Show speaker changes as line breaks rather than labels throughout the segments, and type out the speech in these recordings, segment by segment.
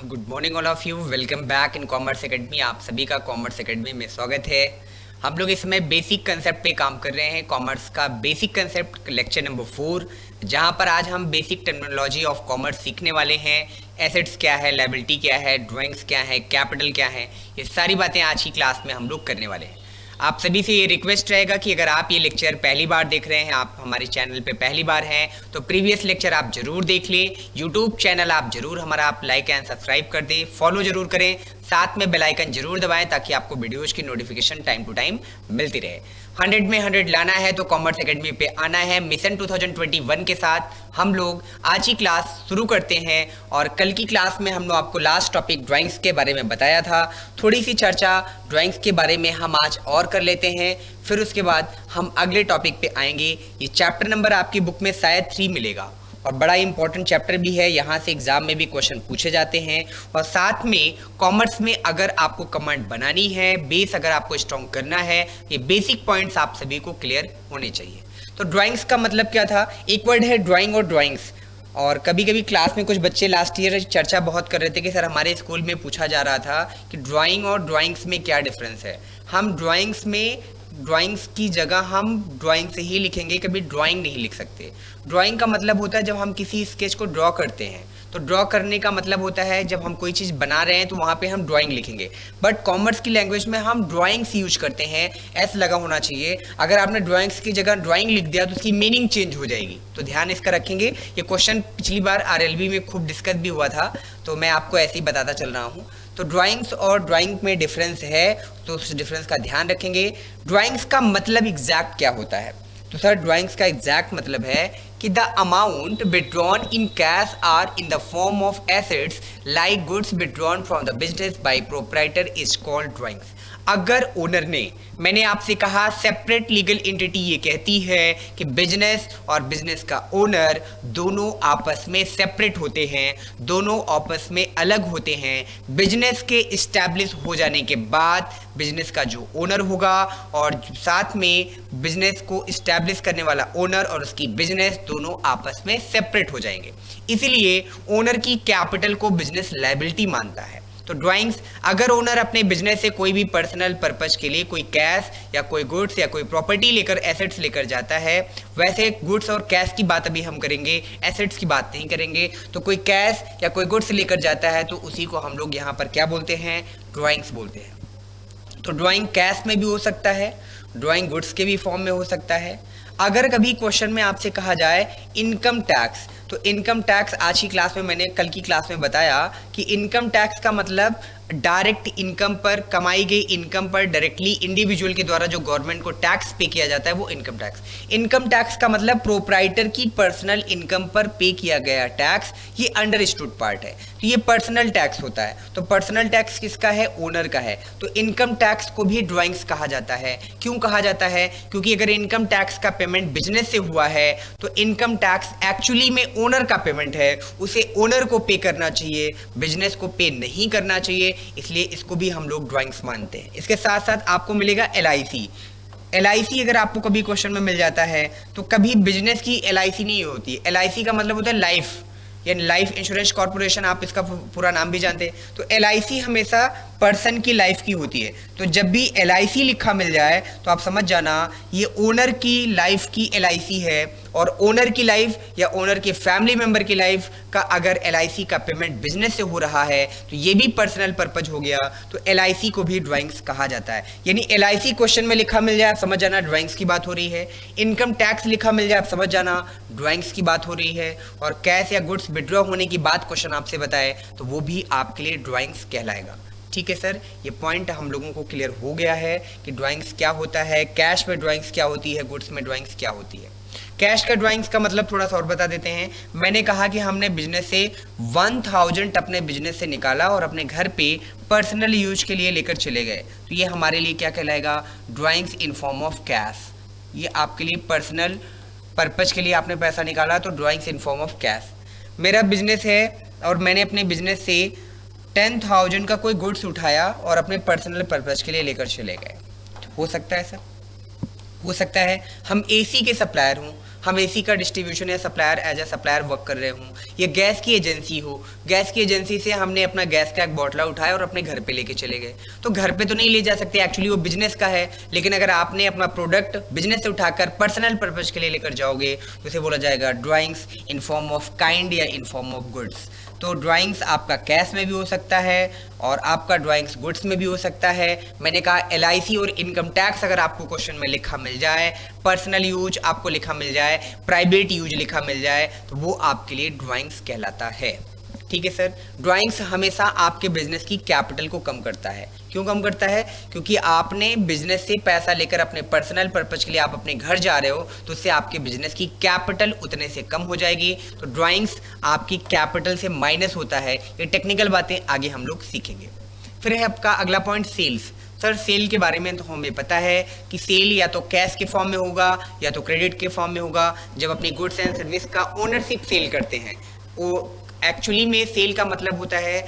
Good morning all of you, welcome back in commerce academy. आप सभी का commerce academy में स्वागत है। हम लोग इस समय बेसिक कंसेप्ट पे काम कर रहे हैं, कॉमर्स का बेसिक कंसेप्ट लेक्चर नंबर 4, जहां पर आज हम बेसिक टर्मिनोलॉजी ऑफ कॉमर्स सीखने वाले हैं। एसेट्स क्या है, लायबिलिटी क्या है, ड्राइंग्स क्या है, कैपिटल क्या है, ये सारी बातें आज की क्लास में हम लोग करने वाले हैं। आप सभी से ये रिक्वेस्ट रहेगा कि अगर आप ये लेक्चर पहली बार देख रहे हैं, आप हमारे चैनल पे पहली बार हैं, तो प्रीवियस लेक्चर आप जरूर देख लें। यूट्यूब चैनल आप जरूर हमारा आप लाइक एंड सब्सक्राइब कर दें, फॉलो जरूर करें, साथ में बेल आइकन जरूर दबाएं ताकि आपको वीडियोज़ की नोटिफिकेशन टाइम टू टाइम मिलती रहे। 100 में 100 लाना है तो कॉमर्स एकेडमी पे आना है। मिशन 2021 के साथ हम लोग आज की क्लास शुरू करते हैं। और कल की क्लास में हम लोग आपको लास्ट टॉपिक ड्राइंग्स के बारे में बताया था। थोड़ी सी चर्चा ड्राइंग्स के बारे में हम आज और कर लेते हैं, फिर उसके बाद हम अगले टॉपिक पे आएंगे। ये चैप्टर नंबर आपकी बुक में शायद 3 मिलेगा और बड़ा इंपॉर्टेंट चैप्टर भी है, यहाँ से एग्जाम में भी क्वेश्चन पूछे जाते हैं। और साथ में कॉमर्स में अगर आपको कमांड बनानी है, बेस अगर आपको स्ट्रॉन्ग करना है, ये बेसिक पॉइंट्स आप सभी को क्लियर होने चाहिए। तो ड्राइंग्स का मतलब क्या था, एक वर्ड है ड्राइंग और ड्राइंग्स। और कभी कभी क्लास में कुछ बच्चे लास्ट ईयर चर्चा बहुत कर रहे थे कि सर हमारे स्कूल में पूछा जा रहा था कि ड्राइंग और ड्राइंग्स में क्या डिफरेंस है। हम ड्राइंग्स में ड्राइंग्स की जगह हम ड्राइंग से ही लिखेंगे, कभी ड्राइंग नहीं लिख सकते। ड्राइंग का मतलब होता है जब हम किसी स्केच को ड्रॉ करते हैं, तो ड्रॉ करने का मतलब होता है जब हम कोई चीज़ बना रहे हैं तो वहाँ पे हम ड्राइंग लिखेंगे। बट कॉमर्स की लैंग्वेज में हम ड्राइंग्स यूज करते हैं, एस लगा होना चाहिए। अगर आपने ड्राइंग्स की जगह ड्राइंग लिख दिया तो उसकी मीनिंग चेंज हो जाएगी, तो ध्यान इसका रखेंगे। ये क्वेश्चन पिछली बार आरएलबी में खूब डिस्कस भी हुआ था, तो मैं आपको ऐसे ही बताता चल रहा हूँ। तो ड्राइंग्स और ड्राइंग में डिफरेंस है, तो उस डिफरेंस का ध्यान रखेंगे। ड्राइंग्स का मतलब एग्जैक्ट क्या होता है, तो सर ड्राइंग्स का एग्जैक्ट मतलब है कि the amount withdrawn in cash are in the form of assets like goods withdrawn from the business by proprietor is called drawings. अगर ओनर ने, मैंने आपसे कहा सेपरेट लीगल एंटिटी ये कहती है कि बिजनेस और बिजनेस का ओनर दोनों आपस में सेपरेट होते हैं, दोनों आपस में अलग होते हैं। बिजनेस के इस्टेब्लिश हो जाने के बाद बिजनेस का जो ओनर होगा और साथ में बिजनेस को इस्टेब्लिश करने वाला ओनर और उसकी बिजनेस दोनों आपस में सेपरेट हो जाएंगे। इसीलिए ओनर की कैपिटल को बिजनेस लायबिलिटी मानता है। तो ड्राइंग्स, अगर ओनर अपने बिजनेस से कोई भी पर्सनल पर्पस के लिए कोई कैश या कोई गुड्स या कोई प्रॉपर्टी लेकर, एसेट्स लेकर जाता है, वैसे गुड्स और कैश की बात अभी हम करेंगे, एसेट्स की बात नहीं करेंगे। तो कोई कैश या कोई गुड्स लेकर जाता है तो उसी को हम लोग यहाँ पर क्या बोलते हैं, ड्राइंग्स बोलते हैं। तो ड्राइंग कैश में भी हो सकता है, ड्राइंग गुड्स के भी फॉर्म में हो सकता है। अगर कभी क्वेश्चन में आपसे कहा जाए इनकम टैक्स, तो इनकम टैक्स आज की क्लास में, मैंने कल की क्लास में बताया कि इनकम टैक्स का मतलब डायरेक्ट इनकम पर, कमाई गई इनकम पर डायरेक्टली इंडिविजुअल के द्वारा जो गवर्नमेंट को टैक्स पे किया जाता है वो इनकम टैक्स। इनकम टैक्स का मतलब प्रोप्राइटर की पर्सनल इनकम पर पे किया गया टैक्स, ये अंडरस्टूड पार्ट है। तो ये पर्सनल टैक्स होता है। तो पर्सनल टैक्स किसका है, ओनर का है। तो इनकम टैक्स को भी ड्राइंग्स कहा जाता है। क्यों कहा जाता है, क्योंकि अगर इनकम टैक्स का पेमेंट बिजनेस से हुआ है तो इनकम टैक्स एक्चुअली में ओनर का पेमेंट है, उसे ओनर को पे करना चाहिए, बिजनेस को पे नहीं करना चाहिए, इसलिए इसको भी हम लोग ड्राइंग्स मानते हैं। इसके साथ साथ आपको मिलेगा LIC। LIC अगर आपको कभी क्वेश्चन में मिल जाता है तो कभी बिजनेस की LIC नहीं होती। LIC का मतलब होता है लाइफ, यानी लाइफ इंश्योरेंस कॉर्पोरेशन, आप इसका पूरा नाम भी जानते हैं। तो LIC हमेशा पर्सन की लाइफ की होती है। तो जब भी LIC लिखा मिल जाए तो आप समझ जाना ये ओनर की लाइफ की LIC है, और ओनर की लाइफ या ओनर के फैमिली मेंबर की लाइफ का अगर LIC का पेमेंट बिजनेस से हो रहा है तो ये भी पर्सनल पर्पज हो गया। तो LIC को भी ड्राइंग्स कहा जाता है। यानी LIC क्वेश्चन में लिखा मिल जाए आप समझ जाना ड्राइंग्स की बात हो रही है। इनकम टैक्स लिखा मिल जाए आप समझ जाना ड्राइंग्स की बात हो रही है। और कैश या गुड्स विड्रॉ होने की बात क्वेश्चन आपसे बताए तो वो भी आपके लिए ड्राइंग्स कहलाएगा। ठीक है सर, ये पॉइंट हम लोगों को क्लियर हो गया है कि ड्राइंग्स क्या होता है, कैश में ड्राइंग्स क्या होती है, गुड्स में ड्राइंग्स क्या होती है। कैश का ड्राइंग्स का मतलब थोड़ा सा और बता देते हैं। मैंने कहा कि हमने बिजनेस से 1000 अपने बिजनेस से निकाला और अपने घर पे पर्सनल यूज के लिए लेकर चले गए, तो ये हमारे लिए क्या कहलाएगा, drawings in form of cash. ये आपके लिए पर्सनल पर्पज के लिए आपने पैसा निकाला तो drawings in form of cash. मेरा बिजनेस है और मैंने अपने बिजनेस से 10,000 का कोई गुड्स उठाया और अपने पर्सनल पर्पज के लिए लेकर चले गए। हो सकता है सर, हो सकता है हम AC के सप्लायर हूँ, हम एसी का डिस्ट्रीब्यूशन या supplier as a supplier work कर रहे हों, या गैस की एजेंसी हो, गैस की एजेंसी से हमने अपना गैस का एक बॉटला उठाया और अपने घर पे लेके चले गए, तो घर पे तो नहीं ले जा सकते, एक्चुअली वो बिजनेस का है। लेकिन अगर आपने अपना प्रोडक्ट बिजनेस से उठाकर पर्सनल पर्पज के लिए लेकर जाओगे तो उसे बोला जाएगा drawings in form of kind या इन फॉर्म ऑफ गुड्स। तो ड्राइंग्स आपका कैश में भी हो सकता है और आपका ड्राइंग्स गुड्स में भी हो सकता है। मैंने कहा LIC और इनकम टैक्स अगर आपको क्वेश्चन में लिखा मिल जाए, पर्सनल यूज आपको लिखा मिल जाए, प्राइवेट यूज लिखा मिल जाए, तो वो आपके लिए ड्राइंग्स कहलाता है। ठीक है सर। ड्राइंग्स हमेशा आपके बिजनेस की कैपिटल को कम करता है। क्यों कम करता है? क्योंकि आपने बिजनेस से पैसा लेकर अपने पर्सनल पर्पज के लिए आप अपने घर जा रहे हो, तो उससे आपके बिजनेस की कैपिटल उतने से कम हो जाएगी। तो ड्राइंग्स आपकी कैपिटल से माइनस होता है। ये टेक्निकल बातें आगे हम लोग सीखेंगे। फिर है आपका अगला पॉइंट सेल्स। सर सेल के बारे में तो हमें पता है कि सेल या तो कैश के फॉर्म में होगा या तो क्रेडिट के फॉर्म में होगा। जब अपनी गुड्स एंड सर्विस का ओनरशिप सेल करते हैं, वो एक्चुअली में सेल का मतलब होता है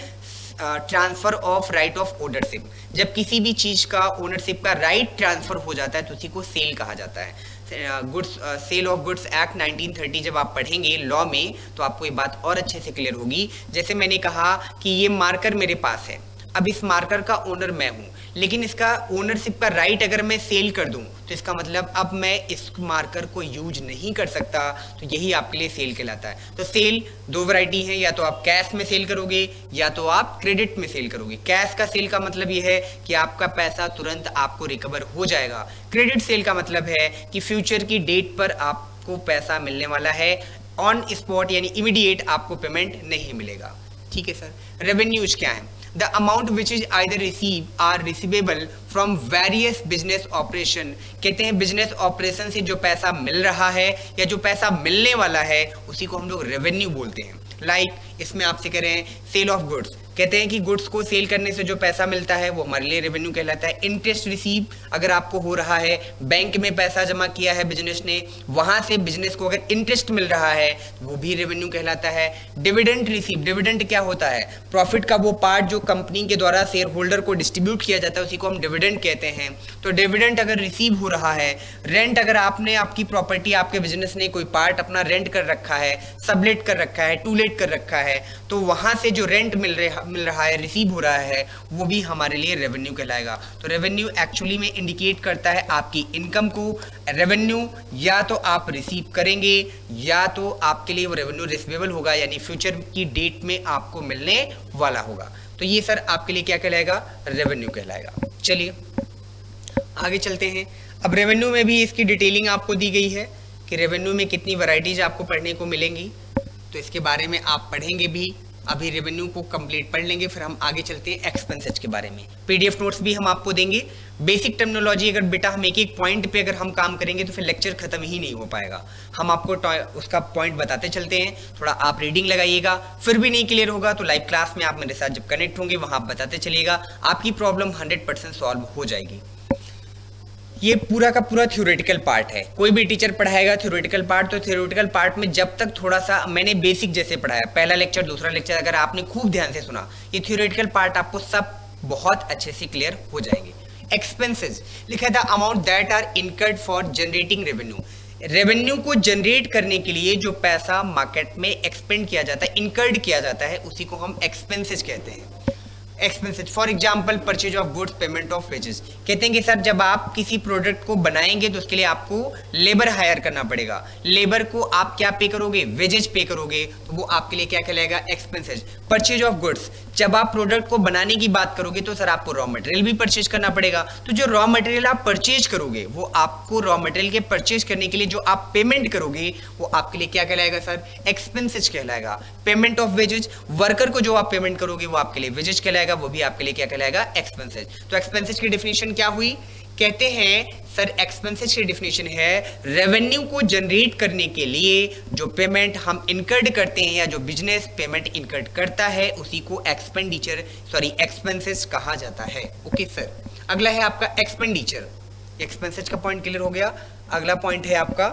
transfer of right of ownership. जब किसी भी चीज का ओनरशिप का राइट ट्रांसफर हो जाता है तो उसी को सेल कहा जाता है। Goods sale of goods act 1930 जब आप पढ़ेंगे लॉ में तो आपको ये बात और अच्छे से क्लियर होगी। जैसे मैंने कहा कि ये मार्कर मेरे पास है, अब इस मार्कर का ओनर मैं हूं, लेकिन इसका ओनरशिप का राइट अगर मैं सेल कर दूं तो इसका मतलब अब मैं इस मार्कर को यूज नहीं कर सकता, तो यही आपके लिए सेल कहलाता है। तो सेल दो वैरायटी है, या तो आप कैश में सेल करोगे या तो आप क्रेडिट में सेल करोगे। कैश का सेल का मतलब ये है कि आपका पैसा तुरंत आपको रिकवर हो जाएगा। क्रेडिट सेल का मतलब है कि फ्यूचर की डेट पर आपको पैसा मिलने वाला है, ऑन स्पॉट यानी इमीडिएट आपको पेमेंट नहीं मिलेगा। ठीक है सर। रेवेन्यूज क्या है? The amount which is either receive or receivable from various business operation। कहते हैं बिजनेस ऑपरेशन से जो पैसा मिल रहा है या जो पैसा मिलने वाला है उसी को हम लोग रेवेन्यू बोलते हैं। इसमें आपसे कह रहे हैं सेल ऑफ गुड्स, कहते हैं कि गुड्स को सेल करने से जो पैसा मिलता है वो हमारे लिए रेवेन्यू कहलाता है। इंटरेस्ट रिसीव अगर आपको हो रहा है, बैंक में पैसा जमा किया है बिजनेस ने, वहां से बिजनेस को अगर इंटरेस्ट मिल रहा है तो वो भी रेवेन्यू कहलाता है। डिविडेंड रिसीव, डिविडेंड क्या होता है? प्रॉफिट का वो पार्ट जो कंपनी के द्वारा शेयर होल्डर को डिस्ट्रीब्यूट किया जाता है उसी को हम डिविडेंड कहते हैं। तो डिविडेंड अगर रिसीव हो रहा है, रेंट अगर आपने आपकी प्रॉपर्टी आपके बिजनेस ने कोई पार्ट अपना रेंट कर रखा है, सबलेट कर रखा है, टू लेट कर रखा है, तो वहां से जो रेंट मिल रहा है, रिसीव हो रहा है, वो भी हमारे लिए रेवेन्यू कहलाएगा। तो रेवेन्यू एक्चुअली में इंडिकेट करता है आपकी इनकम को। रेवेन्यू या तो आप रिसीव करेंगे या तो आपके लिए वो रेवेन्यू रिसीवेबल होगा, यानी फ्यूचर की डेट में आपको मिलने वाला होगा। तो ये सर आपके लिए क्या कहलाएगा? रेवेन्यू कहलाएगा। चलिए आगे चलते हैं। अब रेवेन्यू में भी इसकी डिटेलिंग आपको दी गई है कि रेवेन्यू में कितनी वैरायटीज आपको पढ़ने को मिलेंगी, तो इसके बारे में आप पढ़ेंगे भी। अभी रेवेन्यू को कंप्लीट पढ़ लेंगे, फिर हम आगे चलते हैं एक्सपेंसेस के बारे में। PDF नोट्स भी हम आपको देंगे। बेसिक टर्मिनोलॉजी अगर बेटा हम एक एक पॉइंट पे अगर हम काम करेंगे तो फिर लेक्चर खत्म ही नहीं हो पाएगा। हम आपको उसका पॉइंट बताते चलते हैं, थोड़ा आप रीडिंग लगाइएगा। फिर भी नहीं क्लियर होगा तो लाइव क्लास में आप मेरे साथ जब कनेक्ट होंगे वहां आप बताते चलिएगा, आपकी प्रॉब्लम 100% सॉल्व हो जाएगी। ये पूरा का पूरा थ्योरेटिकल पार्ट है। कोई भी टीचर पढ़ाएगा थ्योरेटिकल पार्ट, तो थ्योरेटिकल पार्ट में जब तक थोड़ा सा मैंने बेसिक जैसे पढ़ाया, पहला लेक्चर दूसरा लेक्चर अगर आपने खूब ध्यान से सुना, ये थ्योरेटिकल पार्ट आपको सब बहुत अच्छे से क्लियर हो जाएंगे। एक्सपेंसेस लिखा था amount that are incurred for generating revenue. Revenue को जनरेट करने के लिए जो पैसा मार्केट में एक्सपेंड किया जाता है, इनकर्ड किया जाता है, उसी को हम एक्सपेंसेस कहते हैं। Expenses for example purchase of goods, payment of wages. कहते हैं कि सर जब आप किसी प्रोडक्ट को बनाएंगे तो उसके लिए आपको लेबर हायर करना पड़ेगा। लेबर को आप क्या पे करोगे? वेजेज पे करोगे, तो वो आपके लिए क्या कहलाएगा? एक्सपेंसेस। परचेज ऑफ गुड्स, जब आप प्रोडक्ट को बनाने की बात करोगे तो सर आपको रॉ मटेरियल भी परचेज करना पड़ेगा। तो जो रॉ मटेरियल आप परचेज करोगे वो आपको रॉ मटेरियल के परचेज करने के लिए जो आप पेमेंट करोगे वो आपके लिए क्या कहलाएगा सर? एक्सपेंसेस कहलाएगा। पेमेंट ऑफ वेजेज, वर्कर को जो आप पेमेंट करोगे वो आपके लिए वेजेज कहलाएगा, वो भी आपके लिए क्या कहलाएगा? एक्सपेंसेस। तो एक्सपेंसेस की डेफिनेशन क्या हुई? कहते हैं सर एक्सपेंसेस की डेफिनेशन है रेवेन्यू को जनरेट करने के लिए जो पेमेंट हम इनकर्ड करते हैं या जो बिजनेस पेमेंट इनकर्ड करता है उसी को एक्सपेंसेस कहा जाता है। Okay sir. अगला है आपका एक्सपेंडिचर। एक्सपेंसेस का पॉइंट क्लियर हो गया। अगला पॉइंट है आपका,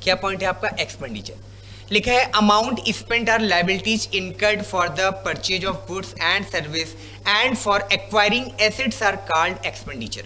क्या पॉइंट है आपका? एक्सपेंडिचर। लिखा है amount spent are liabilities incurred for the purchase of goods and service and for acquiring assets are called expenditure.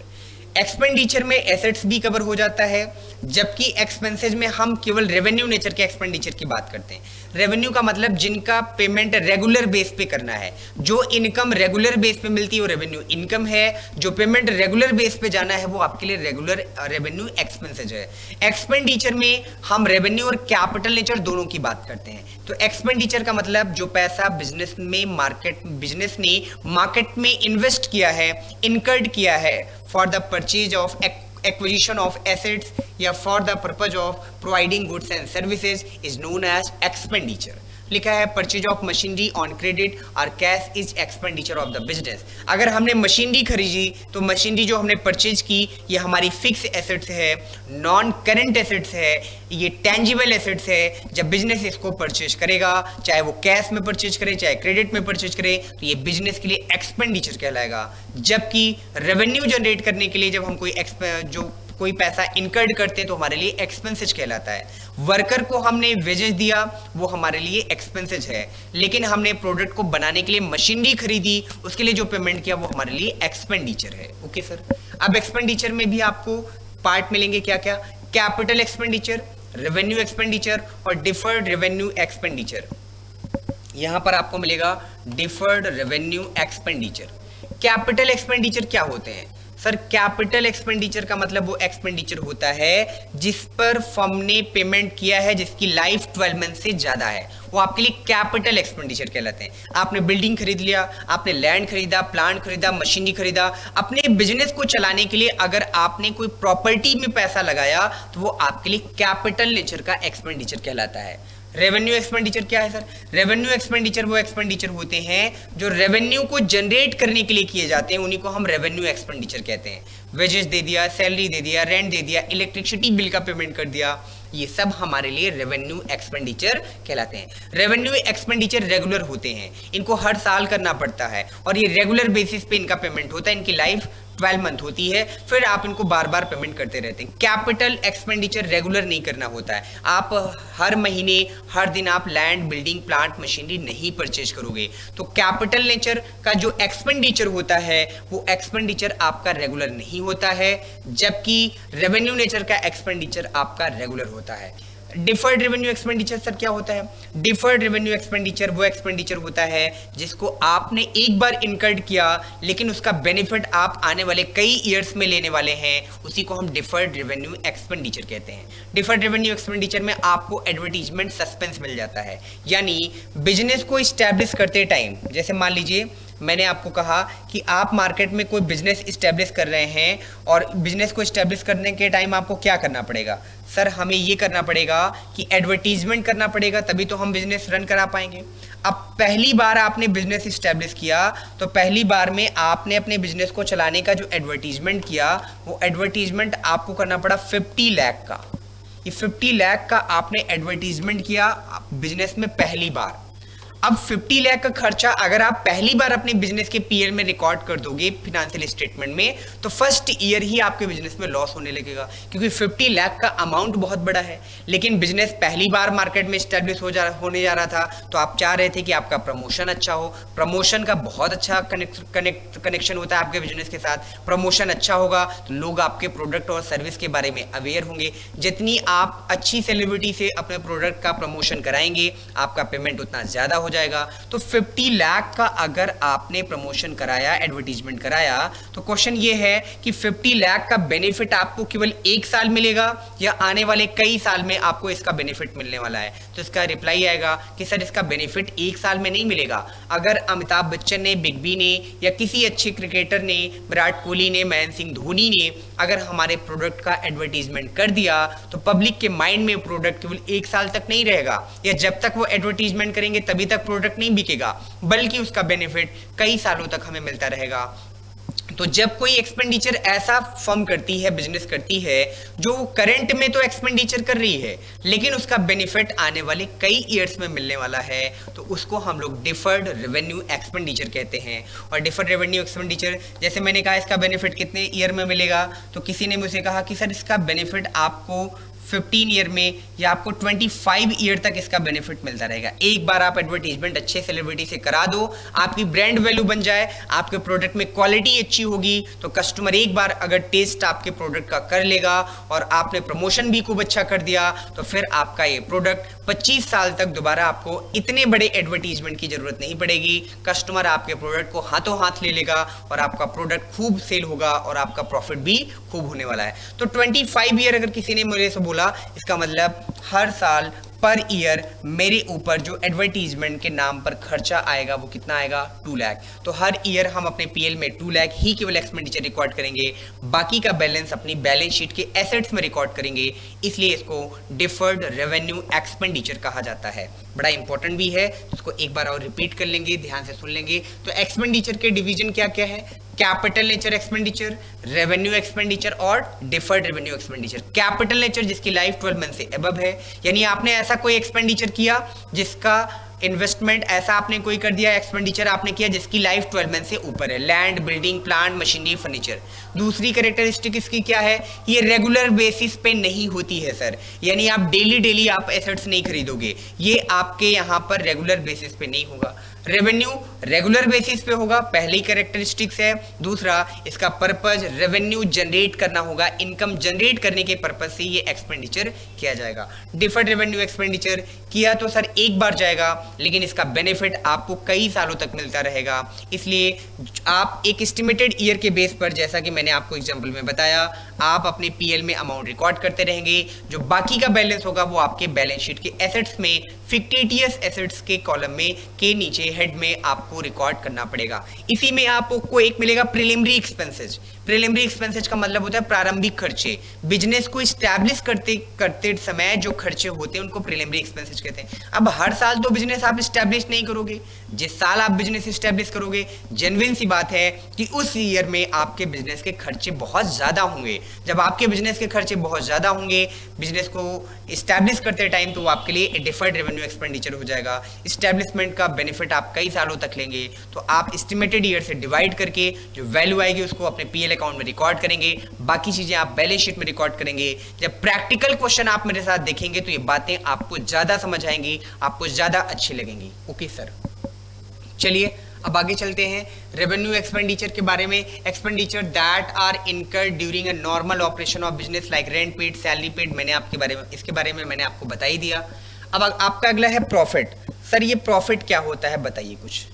Expenditure में एसेट्स भी कवर हो जाता है, जबकि एक्सपेंसेज में हम केवल रेवेन्यू नेचर के एक्सपेंडिचर की बात करते हैं। रेवेन्यू का मतलब जिनका पेमेंट रेगुलर बेस पे करना है, जो इनकम रेगुलर बेस पे मिलती है वो रेवेन्यू इनकम है, जो पेमेंट रेगुलर बेस पे जाना है वो आपके लिए रेगुलर रेवेन्यू एक्सपेंसेज है। एक्सपेंडिचर में हम रेवेन्यू और कैपिटल नेचर दोनों की बात करते हैं। तो एक्सपेंडिचर का मतलब जो पैसा बिजनेस ने मार्केट में इन्वेस्ट किया है, इनकर्ड किया है for the purchase of acquisition of assets या for the purpose of providing goods and services is known as expenditure। लिखा है purchase of machinery on credit और cash is expenditure of the business. अगर हमने machinery खरीदी तो machinery जो हमने परचेज की ये हमारी फिक्स एसेट्स है, नॉन करेंट एसेट्स है, ये टेंजिबल एसेट्स है। जब बिजनेस इसको परचेज करेगा, चाहे वो कैश में परचेज करे चाहे क्रेडिट में परचेज करे, तो ये बिजनेस के लिए एक्सपेंडिचर कहलाएगा। जबकि रेवेन्यू जनरेट करने के लिए जब हम कोई पैसा इनकर्ड करते हैं तो हमारे लिए एक्सपेंसेज कहलाता है। वर्कर को हमने वेजेस दिया वो हमारे लिए एक्सपेंसेज है, लेकिन हमने प्रोडक्ट को बनाने के लिए मशीनरी खरीदी, उसके लिए जो पेमेंट किया वो हमारे लिए एक्सपेंडिचर है। ओके सर, अब एक्सपेंडिचर में भी आपको पार्ट मिलेंगे क्या क्या? कैपिटल एक्सपेंडिचर, रेवेन्यू एक्सपेंडिचर और डिफर्ड रेवेन्यू एक्सपेंडिचर। यहां पर आपको मिलेगा deferred revenue expenditure. Capital expenditure क्या होते हैं सर? कैपिटल एक्सपेंडिचर का मतलब वो एक्सपेंडिचर होता है जिस पर फर्म ने पेमेंट किया है जिसकी लाइफ 12 मंथ से ज्यादा है, वो आपके लिए कैपिटल एक्सपेंडिचर कहलाते हैं। आपने बिल्डिंग खरीद लिया, आपने लैंड खरीदा, प्लांट खरीदा, मशीनरी खरीदा, अपने बिजनेस को चलाने के लिए अगर आपने कोई प्रॉपर्टी में पैसा लगाया तो वो आपके लिए कैपिटल नेचर का एक्सपेंडिचर कहलाता है। रेवेन्यू एक्सपेंडिचर क्या है सर? रेवेन्यू एक्सपेंडिचर वो एक्सपेंडिचर होते हैं जो रेवेन्यू को जनरेट करने के लिए किए जाते हैं, उन्हीं को हम रेवेन्यू एक्सपेंडिचर कहते हैं। वेजेस दे दिया, सैलरी दे दिया, रेंट दे दिया, इलेक्ट्रिसिटी बिल का पेमेंट कर दिया, ये सब हमारे लिए रेवेन्यू एक्सपेंडिचर कहलाते हैं। रेवेन्यू एक्सपेंडिचर रेगुलर होते हैं, इनको हर साल करना पड़ता है और ये रेगुलर बेसिस पे इनका पेमेंट होता है। इनकी लाइफ 12 मंथ होती है, फिर आप इनको बार बार पेमेंट करते रहते हैं। कैपिटल एक्सपेंडिचर रेगुलर नहीं करना होता है, आप हर महीने हर दिन आप लैंड, बिल्डिंग, प्लांट, मशीनरी नहीं परचेज करोगे। तो कैपिटल नेचर का जो एक्सपेंडिचर होता है वो एक्सपेंडिचर आपका रेगुलर नहीं होता है, जबकि रेवेन्यू नेचर का एक्सपेंडिचर आपका रेगुलर होता है। डिफर्ड रेवेन्यू एक्सपेंडिचर सर क्या होता है? डिफर्ड रेवेन्यू एक्सपेंडिचर वो एक्सपेंडिचर होता है जिसको आपने एक बार इनकर्ड किया लेकिन उसका बेनिफिट आप आने वाले कई ईयर्स में लेने वाले हैं, उसी को हम डिफर्ड रेवेन्यू एक्सपेंडिचर कहते हैं। डिफर्ड रेवेन्यू एक्सपेंडिचर में आपको एडवर्टीजमेंट सस्पेंस मिल जाता है, यानी बिजनेस को इस्टेब्लिश करते टाइम, जैसे मान लीजिए मैंने आपको कहा कि आप मार्केट में कोई बिजनेस इस्टेब्लिश कर रहे हैं और बिजनेस को इस्टेब्लिश करने के टाइम आपको क्या करना पड़ेगा? सर हमें ये करना पड़ेगा कि एडवर्टीजमेंट करना पड़ेगा, तभी तो हम बिजनेस रन करा पाएंगे। अब पहली बार आपने बिजनेस इस्टेब्लिश किया तो पहली बार में आपने अपने बिजनेस को चलाने का जो एडवर्टीजमेंट किया वो एडवर्टीजमेंट आपको करना पड़ा 50 लाख का। ये 50 लाख का आपने एडवर्टीजमेंट किया बिजनेस में पहली बार। अब 50 लाख का खर्चा अगर आप पहली बार अपने बिजनेस के पीएल में रिकॉर्ड कर दोगे फिनेंशियल स्टेटमेंट में, तो फर्स्ट ईयर ही आपके बिजनेस में लॉस होने लगेगा, क्योंकि 50 लाख का अमाउंट बहुत बड़ा है। लेकिन बिजनेस पहली बार मार्केट में स्टैब्लिश होने जा रहा था, तो आप चाह रहे थे कि आपका प्रमोशन अच्छा हो। प्रमोशन का बहुत अच्छा कनेक्शन होता है आपके बिजनेस के साथ। प्रमोशन अच्छा होगा तो लोग आपके प्रोडक्ट और सर्विस के बारे में अवेयर होंगे। जितनी आप अच्छी सेलिब्रिटी से अपने प्रोडक्ट का प्रमोशन कराएंगे, आपका पेमेंट उतना ज्यादा हो जाएगा। तो 50 लाख का अगर आपने प्रमोशन कराया, एडवर्टीजमेंट कराया, तो क्वेश्चन ये है कि 50 लाख का बेनिफिट आपको केवल एक साल मिलेगा या आने वाले कई साल में आपको इसका बेनिफिट मिलने वाला है? तो इसका रिप्लाई आएगा कि सर इसका बेनिफिट एक साल में नहीं मिलेगा। अगर अमिताभ बच्चन ने, बिग बी ने या किसी अच्छे क्रिकेटर ने, विराट कोहली ने, महेंद्र सिंह धोनी ने अगर हमारे प्रोडक्ट का एडवर्टीजमेंट कर दिया तो पब्लिक के माइंड में प्रोडक्ट केवल एक साल तक नहीं रहेगा, या जब तक वो एडवर्टीजमेंट करेंगे तभी तक प्रोडक्ट नहीं बिकेगा, बल्कि उसका बेनिफिट कई सालों तक हमें मिलता रहेगा। तो जब कोई एक्सपेंडिचर ऐसा फर्म करती है, बिजनेस करती है, जो करंट में तो एक्सपेंडिचर कर रही है लेकिन उसका बेनिफिट आने वाले कई ईयर्स में मिलने वाला है, तो उसको हम लोग डिफर्ड रेवेन्यू एक्सपेंडिचर कहते हैं। और डिफर्ड रेवेन्यू एक्सपेंडिचर, जैसे मैंने कहा इसका बेनिफिट कितने ईयर में मिलेगा, तो किसी ने मुझे कहा कि सर इसका बेनिफिट आपको 15 ईयर में या आपको 25 ईयर तक इसका बेनिफिट मिलता रहेगा। एक बार आप एडवर्टीजमेंट अच्छे सेलिब्रिटी से करा दो, आपकी ब्रांड वैल्यू बन जाए, आपके प्रोडक्ट में क्वालिटी अच्छी होगी, तो कस्टमर एक बार अगर टेस्ट आपके प्रोडक्ट का कर लेगा और आपने प्रमोशन भी खूब अच्छा कर दिया, तो फिर आपका ये प्रोडक्ट 25 साल तक दोबारा आपको इतने बड़े एडवर्टीजमेंट की जरूरत नहीं पड़ेगी। कस्टमर आपके प्रोडक्ट को हाथों हाथ ले लेगा और आपका प्रोडक्ट खूब सेल होगा और आपका प्रॉफिट भी खूब होने वाला है। तो 25 ईयर अगर किसी ने मेरे से बोला, इसका मतलब हर साल पर ईयर मेरे ऊपर जो एडवर्टीजमेंट के नाम पर खर्चा आएगा वो कितना आएगा, 2 लाख। तो हर ईयर हम अपने पीएल में 2 लाख ही केवल एक्सपेंडिचर रिकॉर्ड करेंगे, बाकी का बैलेंस अपनी बैलेंस शीट के एसेट्स में रिकॉर्ड करेंगे। इसलिए इसको डिफर्ड रेवेन्यू एक्सपेंडिचर कहा जाता है। बड़ा इंपॉर्टेंट भी है, इसको एक बार और रिपीट कर लेंगे, ध्यान से सुन लेंगे। तो एक्सपेंडिचर के डिवीजन क्या क्या है? Capital nature expenditure, revenue expenditure और deferred revenue expenditure. Capital nature जिसकी लाइफ 12 मंथ से अबव है, यानी आपने ऐसा कोई एक्सपेंडिचर किया जिसका इन्वेस्टमेंट, ऐसा आपने कोई कर दिया एक्सपेंडिचर आपने किया जिसकी लाइफ 12 मंथ से ऊपर है, land, building, plant, machinery, furniture. दूसरी कैरेक्टरिस्टिक इसकी क्या है? ये रेगुलर बेसिस पे नहीं होती है सर, यानी आप डेली आप एसेट्स नहीं खरीदोगे, ये आपके यहाँ पर रेगुलर बेसिस पे नहीं होगा। रेवेन्यू रेगुलर बेसिस पे होगा, पहली कैरेक्टरिस्टिक्स है। दूसरा, इसका पर्पज रेवेन्यू जनरेट करना होगा, इनकम जनरेट करने के पर्पज से ये एक्सपेंडिचर किया जाएगा। डिफर्ड रेवेन्यू एक्सपेंडिचर किया तो सर एक बार जाएगा, लेकिन इसका बेनिफिट आपको कई सालों तक मिलता रहेगा। इसलिए आप एक एस्टिमेटेड ईयर के बेस पर, जैसा कि मैंने आपको एग्जाम्पल में बताया, आप अपने पीएल में अमाउंट रिकॉर्ड करते रहेंगे। जो बाकी का बैलेंस होगा वो आपके बैलेंस शीट के एसेट्स में, फिक्टिटियस एसेट्स के कॉलम में के नीचे हेड में आपको रिकॉर्ड करना पड़ेगा। इसी में आपको एक मिलेगा प्रिलिमिनरी एक्सपेंसेस। प्रिलिमिनरी एक्सपेंसेस का मतलब होता है प्रारंभिक खर्चे। बिजनेस को स्टैब्लिश करते समय जो खर्चे होते हैं उनको प्रिलिमिनरी एक्सपेंसेस कहते हैं। अब हर साल तो बिजनेस आप स्टैब्लिश नहीं करोगे, जिस साल आप बिजनेस स्टैब्लिश करोगे, जेन्युइन सी बात है कि उस ईयर में आपके बिजनेस के खर्चे बहुत ज्यादा होंगे। जब आपके बिजनेस के खर्चे बहुत ज्यादा होंगे बिजनेस को स्टैब्लिश करते टाइम, तो आपके लिए डिफर्ड रेवेन्यू एक्सपेंडिचर हो जाएगा। स्टैब्लिशमेंट का बेनिफिट आप कई सालों तक लेंगे, तो आप एस्टिमेटेड ईयर से डिवाइड करके जो वैल्यू आएगी उसको अपने पीएल अकाउंट में रिकॉर्ड करेंगे, बाकी चीजें आप बैलेंस शीट में रिकॉर्ड करेंगे। जब प्रैक्टिकल क्वेश्चन आप मेरे साथ देखेंगे तो ये बातें आपको ज्यादा समझ आएंगी, आपको ज्यादा अच्छी लगेंगी। ओके सर, चलिए अब आगे चलते हैं रेवेन्यू एक्सपेंडिचर के बारे में। Expenditure that are incurred during a normal operation of business like rent paid, salary paid, मैंने इसके बारे में मैंने आपको बता ही दिया। अब आपका अगला है प्रॉफिट। सर ये प्रॉफिट क्या होता है बताइए कुछ।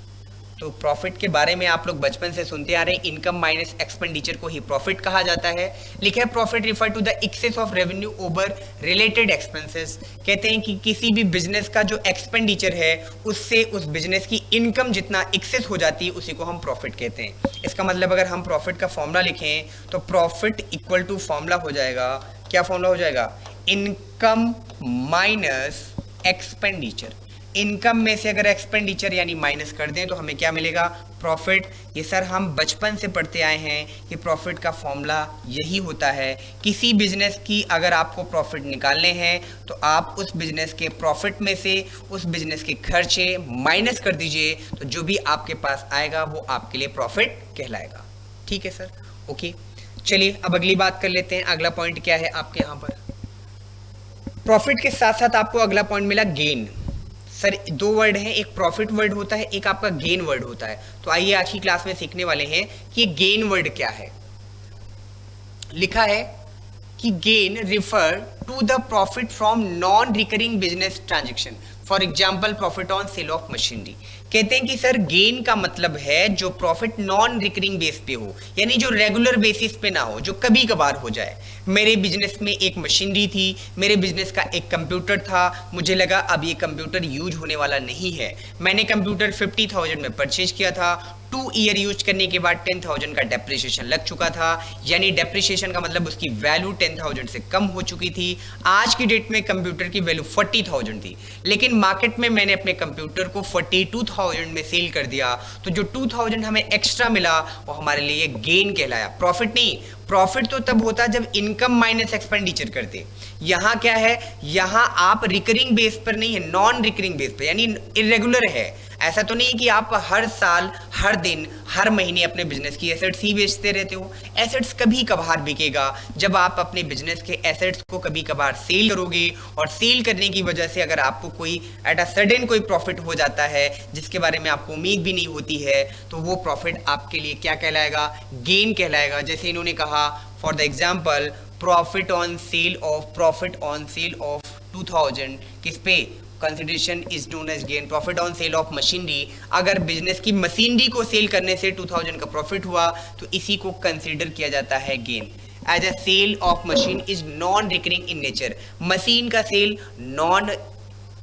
तो प्रॉफिट के बारे में आप लोग बचपन से सुनते आ रहे हैं, इनकम माइनस एक्सपेंडिचर को ही प्रॉफिट कहा जाता है। लिखा है profit refer to the excess of revenue over related expenses. कहते हैं कि किसी भी बिजनेस का जो एक्सपेंडिचर है उससे उस बिजनेस की इनकम जितना एक्सेस हो जाती है उसी को हम प्रॉफिट कहते हैं। इसका मतलब अगर हम प्रॉफिट का फॉर्मूला लिखें तो प्रॉफिट इक्वल टू फॉर्मूला हो जाएगा, क्या फॉर्मूला हो जाएगा? Income minus expenditure. इनकम में से अगर एक्सपेंडिचर यानी माइनस कर दें तो हमें क्या मिलेगा? प्रॉफिट। ये सर हम बचपन से पढ़ते आए हैं कि प्रॉफिट का फॉर्मूला यही होता है। किसी बिजनेस की अगर आपको प्रॉफिट निकालने हैं तो आप उस बिजनेस के प्रॉफिट में से उस बिजनेस के खर्चे माइनस कर दीजिए, तो जो भी आपके पास आएगा वो आपके लिए प्रॉफिट कहलाएगा। ठीक है सर, ओके। चलिए अब अगली बात कर लेते हैं। अगला पॉइंट क्या है आपके यहाँ पर? प्रॉफिट के साथ साथ आपको अगला पॉइंट मिला गेन। सर दो वर्ड हैं, एक प्रॉफिट वर्ड होता है, एक आपका गेन वर्ड होता है। तो आइए आज की क्लास में सीखने वाले हैं कि गेन वर्ड क्या है। लिखा है कि gain refer to the profit from non recurring business transaction, for example profit on sale of machinery. कहते हैं कि सर गेन का मतलब है जो प्रॉफिट नॉन रिकरिंग बेस पे हो, यानी जो रेगुलर बेसिस पे ना हो, जो कभी कभार हो जाए। मेरे बिजनेस में एक मशीनरी थी, मेरे बिजनेस का एक कंप्यूटर था, मुझे लगा अब ये कंप्यूटर यूज होने वाला नहीं है, मैंने कंप्यूटर 50,000 में परचेज किया था। 2 ईयर यूज करने के बाद 10,000 का डेप्रिसिएशन लग चुका था, यानी डेप्रिसिएशन का मतलब उसकी वैल्यू 10,000 से कम हो चुकी थी। आज की डेट में कंप्यूटर की वैल्यू 40,000 थी, लेकिन मार्केट में मैंने अपने कंप्यूटर को 42,000 में सेल कर दिया। तो जो 2,000 हमें एक्स्ट्रा मिला वो हमारे लिए गेन कहलाया, प्रॉफिट नहीं। प्रॉफिट तो तब होता जब इनकम माइनस एक्सपेंडिचर करते, यहाँ क्या है, यहाँ आप रिकरिंग बेस पर नहीं है, नॉन रिकरिंग बेस पर, यानी इरेगुलर है। ऐसा तो नहीं है कि आप हर साल, हर दिन, हर महीने अपने बिजनेस की एसेट्स ही बेचते रहते हो। एसेट्स कभी कभार बिकेगा जब आप अपने बिजनेस के एसेट्स को कभी कभार सेल करोगे, और सेल करने की वजह से अगर आपको कोई एट अ सडन कोई प्रॉफिट हो जाता है जिसके बारे में आपको उम्मीद भी नहीं होती है, तो वो प्रॉफिट आपके लिए क्या कहलाएगा, गेन कहलाएगा। जैसे इन्होंने कहा for the example profit on sale of 2000 किस पे, consideration is known as gain. Profit on sale of machinery, अगर बिजनेस की मशीनरी को सेल करने से 2000 का प्रॉफिट हुआ तो इसी को कंसिडर किया जाता है gain. As a sale of machine is non recurring in nature, machine का sale non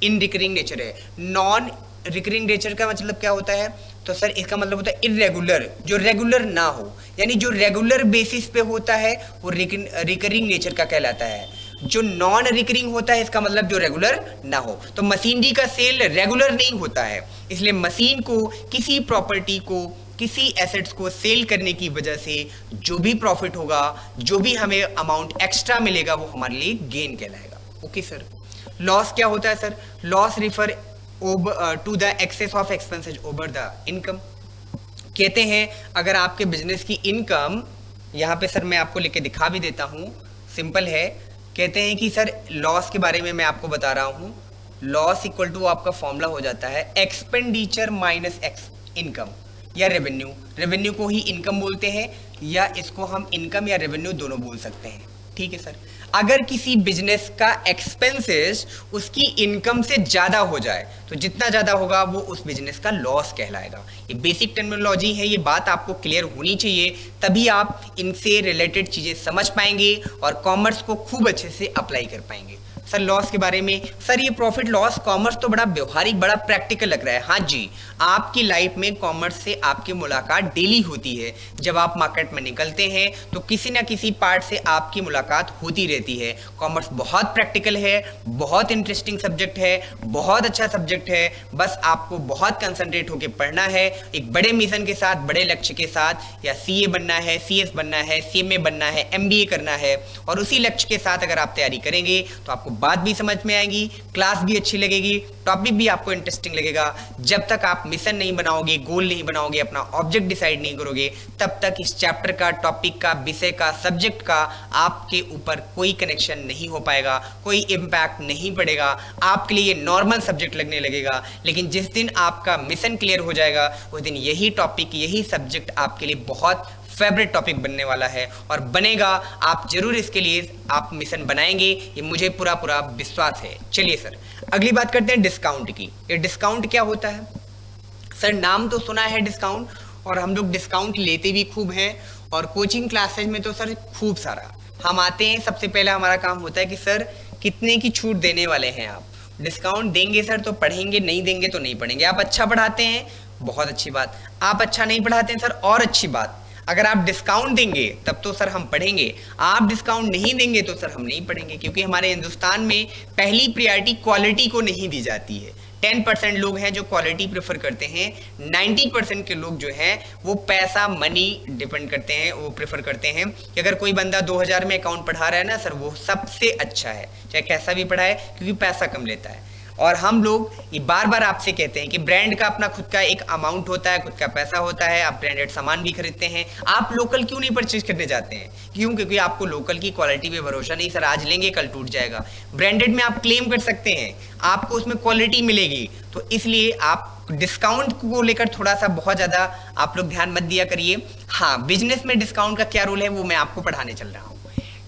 in recurring nature है। नॉन रिकरिंग नेचर का मतलब क्या होता है, तो सर इसका मतलब होता है इरेगुलर, जो रेगुलर ना हो, यानी जो रेगुलर बेसिस पे होता है वो रिकरिंग नेचर का कहलाता है। जो नॉन रिकरिंग होता है इसका मतलब जो रेगुलर ना हो। तो मशीनरी का सेल रेगुलर नहीं होता है, इसलिए मशीन को, किसी प्रॉपर्टी को, किसी एसेट्स को सेल करने की वजह से जो भी प्रॉफिट होगा, जो भी हमें अमाउंट एक्स्ट्रा मिलेगा वो हमारे लिए गेन कहलाएगा। Okay sir. लॉस क्या होता है sir, loss refer to the excess of expenses over the income. कहते हैं अगर आपके बिजनेस की इनकम, यहाँ पे सर मैं आपको लिख के दिखा भी देता हूँ, सिंपल है। कहते हैं कि सर लॉस के बारे में मैं आपको बता रहा हूँ, लॉस इक्वल टू आपका फॉर्मूला हो जाता है एक्सपेंडिचर माइनस इनकम या रेवेन्यू। रेवेन्यू को ही इनकम बोलते हैं, या इसको हम इनकम या रेवेन्यू दोनों बोल सकते हैं। ठीक है सर। अगर किसी बिजनेस का एक्सपेंसेस उसकी इनकम से ज़्यादा हो जाए तो जितना ज़्यादा होगा वो उस बिजनेस का लॉस कहलाएगा। ये बेसिक टर्मिनोलॉजी है, ये बात आपको क्लियर होनी चाहिए, तभी आप इनसे रिलेटेड चीज़ें समझ पाएंगे और कॉमर्स को खूब अच्छे से अप्लाई कर पाएंगे। सर लॉस के बारे में, सर ये प्रॉफिट लॉस कॉमर्स तो बड़ा व्यवहारिक, बड़ा प्रैक्टिकल लग रहा है। हाँ जी, आपकी लाइफ में कॉमर्स से आपकी मुलाकात डेली होती है। जब आप मार्केट में निकलते हैं तो किसी ना किसी पार्ट से आपकी मुलाकात होती रहती है। कॉमर्स बहुत प्रैक्टिकल है, बहुत इंटरेस्टिंग सब्जेक्ट है, बहुत अच्छा सब्जेक्ट है। बस आपको बहुत कंसंट्रेट होकर पढ़ना है, एक बड़े मिशन के साथ, बड़े लक्ष्य के साथ, या सीए बनना है, सीएस बनना है, सीएमए बनना है, एमबीए करना है, और उसी लक्ष्य के साथ अगर आप तैयारी करेंगे तो आपको बात भी समझ में आएगी, क्लास भी अच्छी लगेगी, टॉपिक भी आपको इंटरेस्टिंग लगेगा। जब तक आप मिशन नहीं बनाओगे, गोल नहीं बनाओगे, अपना ऑब्जेक्ट डिसाइड नहीं करोगे, तब तक इस चैप्टर का, टॉपिक का, विषय का, सब्जेक्ट का आपके ऊपर कोई कनेक्शन नहीं हो पाएगा, कोई इम्पैक्ट नहीं पड़ेगा। आपके लिए ये नॉर्मल सब्जेक्ट लगने लगेगा। लेकिन जिस दिन आपका मिशन क्लियर हो जाएगा उस दिन यही टॉपिक, यही सब्जेक्ट आपके लिए बहुत फेवरेट टॉपिक बनने वाला है, और बनेगा। आप जरूर इसके लिए आप मिशन बनाएंगे, ये मुझे पूरा पूरा विश्वास है। चलिए सर, अगली बात करते हैं डिस्काउंट की। ये डिस्काउंट क्या होता है सर? नाम तो सुना है डिस्काउंट, और हम लोग डिस्काउंट लेते भी खूब हैं, और कोचिंग क्लासेज में तो सर खूब सारा हम आते हैं। सबसे पहले हमारा काम होता है कि सर कितने की छूट देने वाले हैं आप? डिस्काउंट देंगे सर तो पढ़ेंगे, नहीं देंगे तो नहीं पढ़ेंगे। आप अच्छा पढ़ाते हैं, बहुत अच्छी बात। आप अच्छा नहीं पढ़ाते हैं सर, और अच्छी बात। अगर आप डिस्काउंट देंगे तब तो सर हम पढ़ेंगे, आप डिस्काउंट नहीं देंगे तो सर हम नहीं पढ़ेंगे, क्योंकि हमारे हिंदुस्तान में पहली प्रायोरिटी क्वालिटी को नहीं दी जाती है। 10% लोग हैं जो क्वालिटी प्रेफर करते हैं, 90% के लोग जो हैं वो पैसा, मनी डिपेंड करते हैं, वो प्रेफर करते हैं कि अगर कोई बंदा 2000 में अकाउंट पढ़ा रहा है ना सर, वो सबसे अच्छा है, चाहे कैसा भी पढ़ाए, क्योंकि पैसा कम लेता है। और हम लोग ये बार बार आपसे कहते हैं कि ब्रांड का अपना खुद का एक अमाउंट होता है, खुद का पैसा होता है, आप ब्रांडेड सामान भी खरीदते हैं। आप लोकल क्यों नहीं परचेज करने जाते हैं? क्यों? क्योंकि आपको लोकल की क्वालिटी पे भरोसा नहीं। सर आज लेंगे कल टूट जाएगा। ब्रांडेड में आप क्लेम कर सकते हैं, आपको उसमें क्वालिटी मिलेगी, तो इसलिए आप डिस्काउंट को लेकर थोड़ा सा बहुत ज़्यादा आप लोग ध्यान मत दिया करिए। हाँ, बिजनेस में डिस्काउंट का क्या रोल है वो मैं आपको पढ़ाने चल रहा हूँ।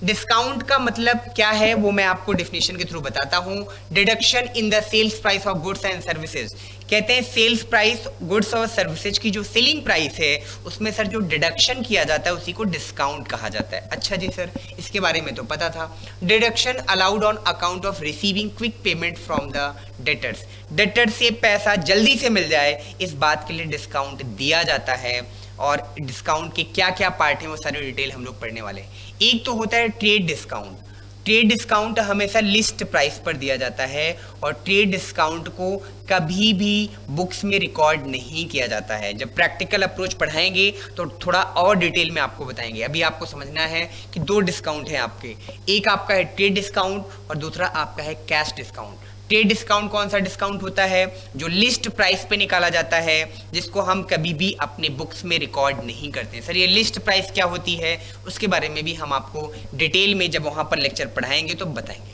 डिस्काउंट का मतलब क्या है वो मैं आपको डेफिनेशन के थ्रू बताता हूं। Deduction in the sales price of goods and services. कहते हैं सेल्स प्राइस, गुड्स और सर्विसेज की जो सेलिंग प्राइस है उसमें सर जो डिडक्शन किया जाता है उसी को डिस्काउंट कहा जाता है। अच्छा जी सर, इसके बारे में तो पता था। Deduction allowed on account of receiving quick payment from the debtors. Debtor से पैसा जल्दी से मिल जाए, इस बात के लिए डिस्काउंट दिया जाता है। और डिस्काउंट के क्या क्या पार्ट हैं वो सारी डिटेल हम लोग पढ़ने वाले हैं। एक तो होता है ट्रेड डिस्काउंट। ट्रेड डिस्काउंट हमेशा लिस्ट प्राइस पर दिया जाता है और ट्रेड डिस्काउंट को कभी भी बुक्स में रिकॉर्ड नहीं किया जाता है। जब प्रैक्टिकल अप्रोच पढ़ाएंगे तो थोड़ा और डिटेल में आपको बताएंगे। अभी आपको समझना है कि दो डिस्काउंट हैं आपके, एक आपका है ट्रेड डिस्काउंट और दूसरा आपका है कैश डिस्काउंट। ट्रेड डिस्काउंट कौन सा डिस्काउंट होता है? जो लिस्ट प्राइस पे निकाला जाता है, जिसको हम कभी भी अपने बुक्स में रिकॉर्ड नहीं करते। सर ये लिस्ट प्राइस क्या होती है, उसके बारे में भी हम आपको डिटेल में जब वहां पर लेक्चर पढ़ाएंगे तो बताएंगे।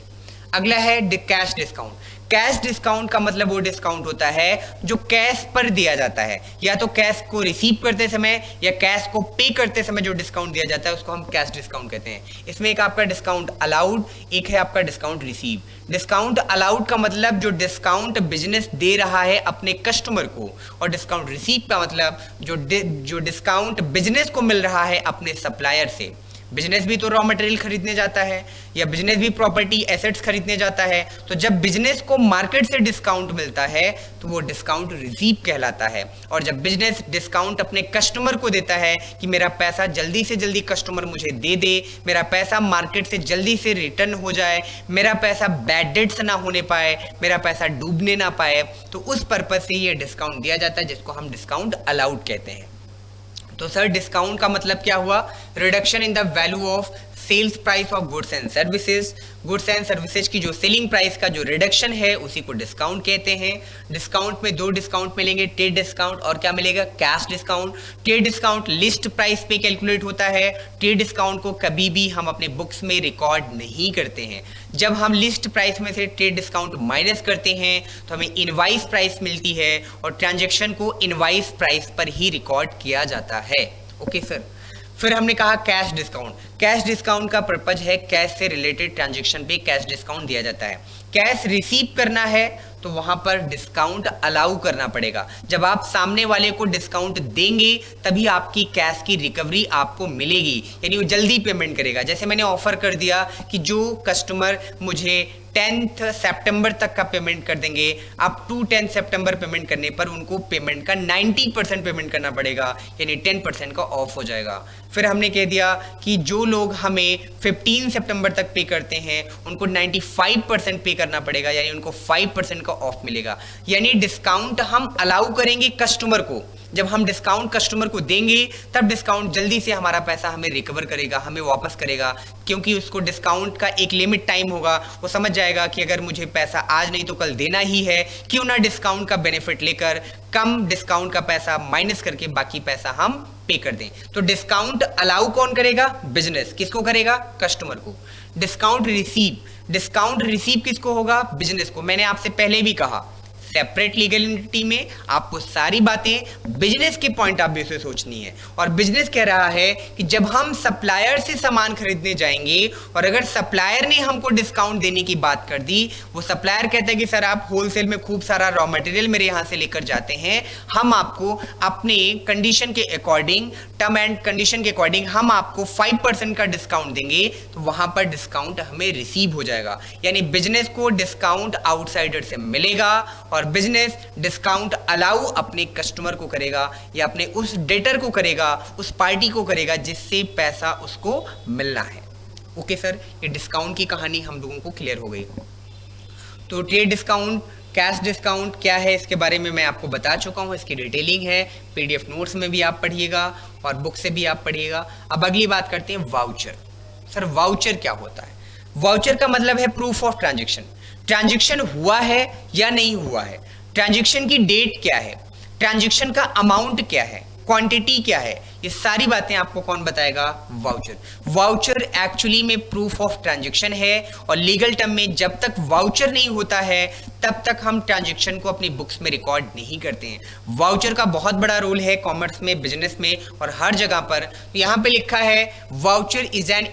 अगला है कैश डिस्काउंट। कैश डिस्काउंट का मतलब वो डिस्काउंट होता है जो कैश पर दिया जाता है, या तो कैश को रिसीव करते समय या कैश को पे करते समय जो डिस्काउंट दिया जाता है उसको हम कैश डिस्काउंट कहते हैं। इसमें एक आपका डिस्काउंट अलाउड, एक है आपका डिस्काउंट रिसीव। डिस्काउंट अलाउड का मतलब जो डिस्काउंट बिजनेस दे रहा है अपने कस्टमर को, और डिस्काउंट रिसीव का मतलब जो डिस्काउंट बिजनेस को मिल रहा है अपने सप्लायर से। बिजनेस भी तो रॉ मटेरियल खरीदने जाता है या बिजनेस भी प्रॉपर्टी एसेट्स खरीदने जाता है, तो जब बिजनेस को मार्केट से डिस्काउंट मिलता है तो वो डिस्काउंट रिसीव कहलाता है। और जब बिजनेस डिस्काउंट अपने कस्टमर को देता है कि मेरा पैसा जल्दी से जल्दी कस्टमर मुझे दे दे, मेरा पैसा मार्केट से जल्दी से रिटर्न हो जाए, मेरा पैसा बैड डेट्स ना होने पाए, मेरा पैसा डूबने ना पाए, तो उस पर्पज से ये डिस्काउंट दिया जाता है जिसको हम डिस्काउंट अलाउड कहते हैं। तो सर डिस्काउंट का मतलब क्या हुआ? Reduction in the value of sales price of goods and services. Goods and services की जो सेलिंग प्राइस का जो रिडक्शन है उसी को डिस्काउंट कहते हैं। डिस्काउंट में दो डिस्काउंट मिलेंगे, ट्रेड डिस्काउंट और क्या मिलेगा? Cash discount. Trade discount list price पे कैलकुलेट होता है। ट्रेड डिस्काउंट को कभी भी हम अपने बुक्स में रिकॉर्ड नहीं करते हैं। जब हम लिस्ट प्राइस में से ट्रेड डिस्काउंट माइनस करते हैं तो हमें इनवाइस प्राइस मिलती है और ट्रांजैक्शन को इनवाइस प्राइस पर ही रिकॉर्ड किया जाता है। Okay sir. फिर हमने कहा कैश डिस्काउंट। कैश डिस्काउंट का पर्पज है कैश से रिलेटेड ट्रांजैक्शन पे कैश डिस्काउंट दिया जाता है। कैश रिसीव करना है तो वहां पर डिस्काउंट अलाउ करना पड़ेगा। जब आप सामने वाले को डिस्काउंट देंगे तभी आपकी कैश की रिकवरी आपको मिलेगी, यानी वो जल्दी पेमेंट करेगा। जैसे मैंने ऑफर कर दिया कि जो कस्टमर मुझे 10 सितंबर तक का पेमेंट कर देंगे, अप टू 10 सितंबर पेमेंट करने पर उनको पेमेंट का 90% पेमेंट करना पड़ेगा, यानी 10% का ऑफ हो जाएगा। फिर हमने कह दिया कि जो लोग हमें 15 सितंबर तक पे करते हैं उनको 95% पे करना पड़ेगा, यानी उनको 5% का ऑफ मिलेगा। यानी डिस्काउंट हम अलाउ करेंगे कस्टमर को। जब हम डिस्काउंट कस्टमर को देंगे तब डिस्काउंट जल्दी से हमारा पैसा हमें रिकवर करेगा, हमें वापस करेगा, क्योंकि उसको डिस्काउंट का एक लिमिट टाइम होगा। वो समझ जाएगा कि अगर मुझे पैसा आज नहीं तो कल देना ही है, क्यों ना डिस्काउंट का बेनिफिट लेकर कम डिस्काउंट का पैसा माइनस करके बाकी पैसा हम पे कर दें। तो डिस्काउंट अलाउ कौन करेगा? बिजनेस। किसको करेगा? कस्टमर को। डिस्काउंट रिसीव किसको होगा? बिजनेस को। मैंने आपसे पहले भी कहा सेपरेट लीगल एंटिटी में आपको सारी बातें बिजनेस के पॉइंट ऑफ व्यू से सोचनी है। और बिजनेस कह रहा है कि जब हम सप्लायर से सामान खरीदने जाएंगे और अगर सप्लायर ने हमको डिस्काउंट देने की बात कर दी, वो सप्लायर कहता है कि सर आप होलसेल में खूब सारा रॉ मटेरियल मेरे यहाँ से लेकर जाते हैं, हम आपको अपने कंडीशन के अकॉर्डिंग, टर्म एंड कंडीशन के अकॉर्डिंग हम आपको 5% का डिस्काउंट देंगे, तो वहां पर डिस्काउंट हमें रिसीव हो जाएगा। यानी बिजनेस को डिस्काउंट आउटसाइडर से मिलेगा और बिजनेस डिस्काउंट अलाउ अपने कस्टमर को करेगा या अपने उस डेटर को करेगा, उस पार्टी को करेगा जिससे पैसा उसको मिलना है। ओके सर, ये डिस्काउंट की कहानी हम लोगों को क्लियर हो गई। तो ट्रेड डिस्काउंट, कैश डिस्काउंट क्या है इसके बारे में मैं आपको बता चुका हूँ, इसकी डिटेलिंग है, पीडीएफ नोट्स में भी आप पढ़िएगा और बुक से भी आप पढ़िएगा। अब अगली बात करते हैं वाउचर। सर वाउचर क्या होता है? वाउचर का मतलब है प्रूफ ऑफ ट्रांजैक्शन। ट्रांजैक्शन हुआ है या नहीं हुआ है, ट्रांजैक्शन की डेट क्या है, ट्रांजैक्शन का अमाउंट क्या है, क्वांटिटी क्या है, ये सारी बातें आपको कौन बताएगा? वाउचर। वाउचर एक्चुअली में प्रूफ ऑफ ट्रांजैक्शन है और लीगल टर्म में जब तक वाउचर नहीं होता है तब तक हम ट्रांजैक्शन को अपनी बुक्स में रिकॉर्ड नहीं करते हैं। वाउचर का बहुत बड़ा रोल है कॉमर्स में, बिजनेस में और हर जगह पर। यहाँ पे लिखा है voucher is an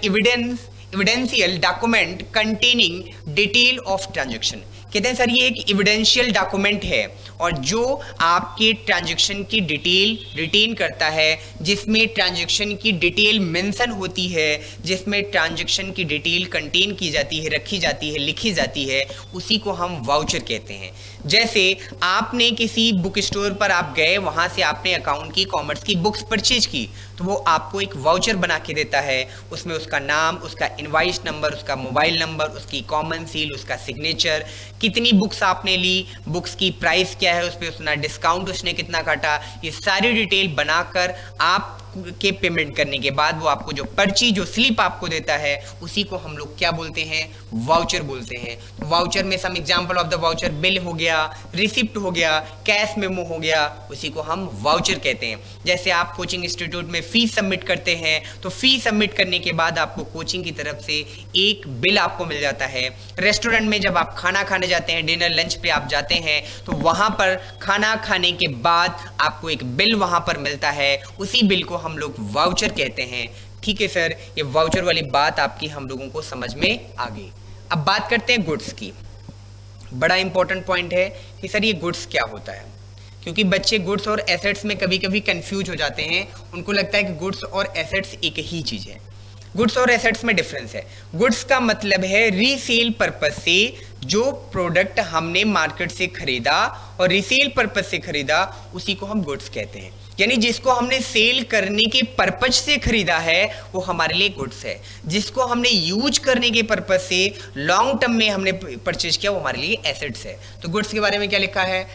evidential document containing detail of transaction. कहते हैं सर ये एक एविडेंशियल डॉक्यूमेंट है और जो आपके ट्रांजैक्शन की डिटेल रिटेन करता है, जिसमें ट्रांजैक्शन की डिटेल मेंशन होती है, जिसमें ट्रांजैक्शन की डिटेल कंटेन की जाती है, रखी जाती है, लिखी जाती है, उसी को हम वाउचर कहते हैं। जैसे आपने किसी बुक स्टोर पर आप गए, वहां से आपने अकाउंट की, कॉमर्स की बुक्स परचेज की, तो वो आपको एक वाउचर बना के देता है। उसमें उसका नाम, उसका इनवाइस नंबर, उसका मोबाइल नंबर, उसकी कॉमन सील, उसका सिग्नेचर, कितनी बुक्स आपने ली, बुक्स की प्राइस क्या है, उस पर उसने डिस्काउंट उसने कितना काटा, ये सारी डिटेल बनाकर आप के पेमेंट करने के बाद वो आपको जो पर्ची, जो स्लिप आपको देता है, उसी को हम लोग क्या बोलते हैं, वाउचर बोलते हैं। तो वाउचर में some example of the voucher, bill हो गया, रिसिप्ट हो गया, कैश मेमो हो गया, उसी को हम वाउचर कहते हैं। जैसे आप कोचिंग इंस्टीट्यूट में फीस सबमिट करते हैं, तो फीस सबमिट करने के बाद आपको कोचिंग की तरफ से एक बिल आपको मिल जाता है। रेस्टोरेंट में जब आप खाना खाने जाते हैं, डिनर लंच पे आप जाते हैं, तो वहां पर खाना खाने के बाद आपको एक बिल वहां पर मिलता है, उसी बिल को हम लोग वाउचर कहते हैं। ठीक है सर, ये वाउचर वाली बात आपकी हम लोगों को समझ में आ गई। अब बात करते हैं गुड्स की। बड़ा इंपॉर्टेंट पॉइंट है कि सर ये गुड्स क्या होता है, क्योंकि बच्चे गुड्स और एसेट्स में कभी कभी कंफ्यूज हो जाते हैं। उनको लगता है कि गुड्स और एसेट्स एक ही चीज है। गुड्स और एसेट्स में डिफरेंस है। गुड्स का मतलब है रीसेल पर्पस से जो प्रोडक्ट हमने मार्केट से खरीदा और रीसेल पर्पस से खरीदा, उसी को हम गुड्स कहते हैं। यानी जिसको हमने सेल करने के पर्पज से खरीदा है वो हमारे लिए गुड्स है। जिसको हमने यूज करने के पर्पज से लॉन्ग टर्म में हमने परचेज किया, वो हमारे लिए एसेट्स है। तो गुड्स के बारे में क्या लिखा है,